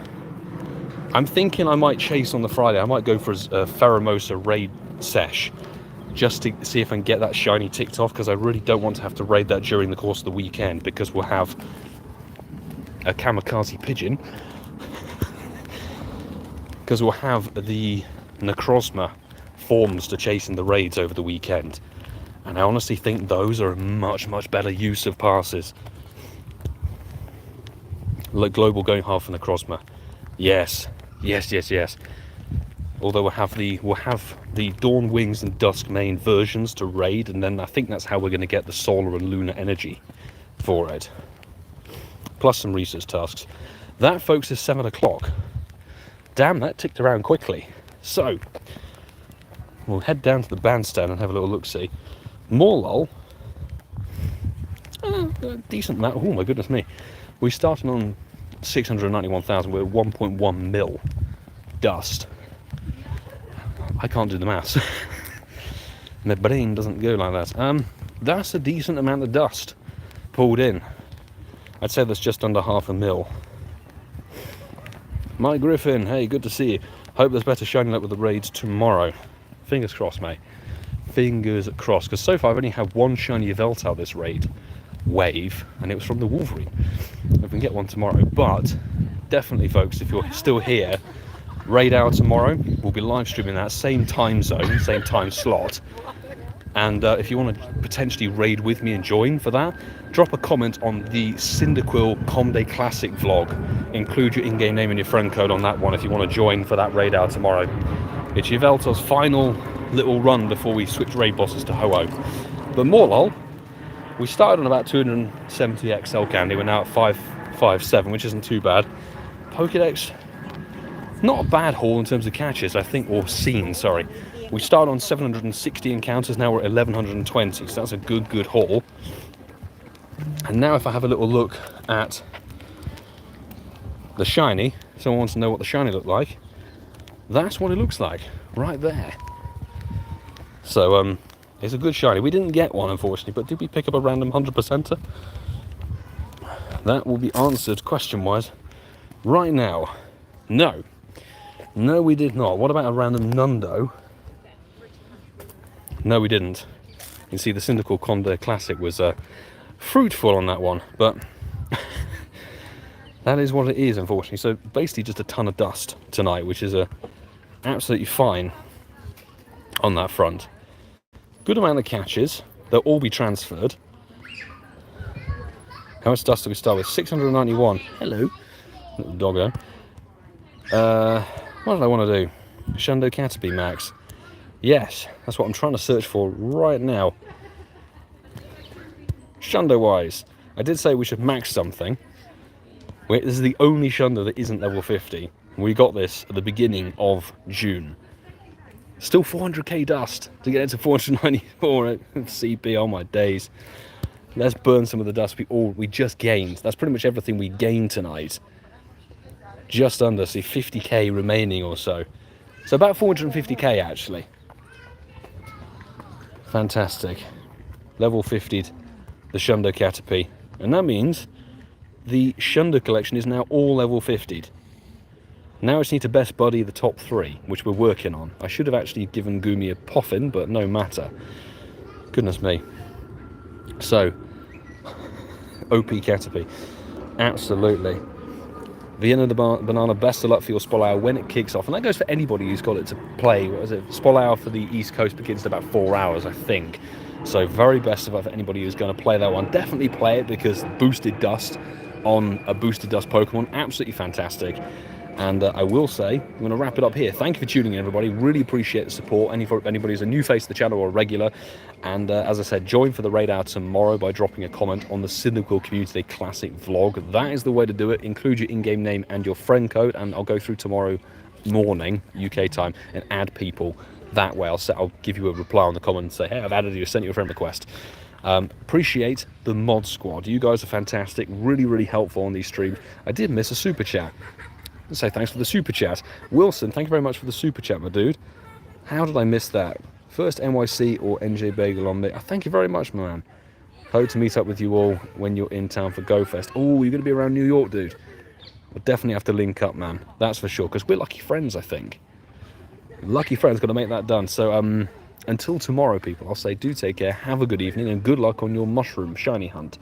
I'm thinking I might chase on the Friday. I might go for a Pheromosa raid sesh, just to see if I can get that shiny ticked off, because I really don't want to have to raid that during the course of the weekend, because we'll have a Kamikaze Pigeon. Because we'll have the Necrozma forms to chase in the raids over the weekend. And I honestly think those are a much better use of passes. Look, Global going hard for Necrozma. Yes. Although we'll have the Dawn Wings and Dusk main versions to raid, and then I think that's how we're going to get the solar and lunar energy for it. Plus some research tasks. That, folks, is 7 o'clock. Damn, that ticked around quickly. So, we'll head down to the bandstand and have a little look-see. Morelull, decent amount. Oh my goodness me. We started on 691,000. We're 1.1 mil dust. I can't do the maths. My brain doesn't go like that. That's a decent amount of dust pulled in. I'd say that's just under 0.5 mil. Mike Griffin, hey, good to see you. Hope there's better shining up with the raids tomorrow. Fingers crossed, mate. Fingers crossed, because so far I've only had one shiny Yveltal this raid wave, and it was from the Wolverine. If we can get one tomorrow, but definitely, folks, if you're still here, raid hour tomorrow. We'll be live streaming that same time zone, same time slot. And if you want to potentially raid with me and join for that, drop a comment on the Cyndaquil Comday Classic vlog. Include your in-game name and your friend code on that one if you want to join for that raid hour tomorrow. It's Yveltal's final little run before we switch raid bosses to Ho-Oh. But Morelull, We started on about 270 XL candy. We're now at 557, which isn't too bad. Pokédex, not a bad haul in terms of catches, I think, or scenes, sorry. We started on 760 encounters, now we're at 1120, so that's a good haul. And now if I have a little look at the shiny, someone wants to know what the shiny looked like, that's what it looks like, right there. So, it's a good shiny. We didn't get one, unfortunately, but did we pick up a random 100%er? That will be answered, question-wise, right now. No. No, we did not. What about a random Nundo? No, we didn't. You can see the Syndical Condor Classic was fruitful on that one, but that is what it is, unfortunately. So basically just a ton of dust tonight, which is absolutely fine on that front. Good amount of catches. They'll all be transferred. How much dust do we start with? 691. Hello, little doggo. What did I want to do? Shundo Caterpie Max. Yes, that's what I'm trying to search for right now. Shundo-wise, I did say we should max something. This is the only Shundo that isn't level 50. We got this at the beginning of June. Still 400k dust to get it to 494 CP. Oh my days. Let's burn some of the dust we just gained. That's pretty much everything we gained tonight. Just under, see, 50k remaining or so. So about 450k actually. Fantastic. Level 50'd the Shundo Caterpie. And that means the Shundo collection is now all level 50'd. Now I just need to best buddy the top 3, which we're working on. I should have actually given Gumi a Poffin, but no matter. Goodness me. So, OP Caterpie. Absolutely. Vienna the Banana, best of luck for your Spolao when it kicks off. And that goes for anybody who's got it to play. What is it? Spolao for the East Coast begins in about 4 hours, I think. So very best of luck for anybody who's going to play that one. Definitely play it because boosted dust on a boosted dust Pokemon, absolutely fantastic. And I will say, I'm going to wrap it up here. Thank you for tuning in, everybody. Really appreciate the support. Anybody who's a new face to the channel or a regular. And as I said, join for the raid out tomorrow by dropping a comment on the Cynical Community Classic vlog. That is the way to do it. Include your in-game name and your friend code, and I'll go through tomorrow morning, UK time, and add people that way. I'll give you a reply on the comment and say, hey, I've added you, sent you a friend request. Appreciate the mod squad. You guys are fantastic. Really helpful on these streams. I did miss a super chat. Say thanks for the super chat. Wilson, thank you very much for the super chat, my dude. How did I miss that? First NYC or NJ Bagel on me. Thank you very much, my man. Hope to meet up with you all when you're in town for GoFest. Oh, you're going to be around New York, dude. We'll definitely have to link up, man. That's for sure, because we're lucky friends, I think. Lucky friends, got to make that done. So, until tomorrow, people, I'll say do take care, have a good evening, and good luck on your mushroom shiny hunt.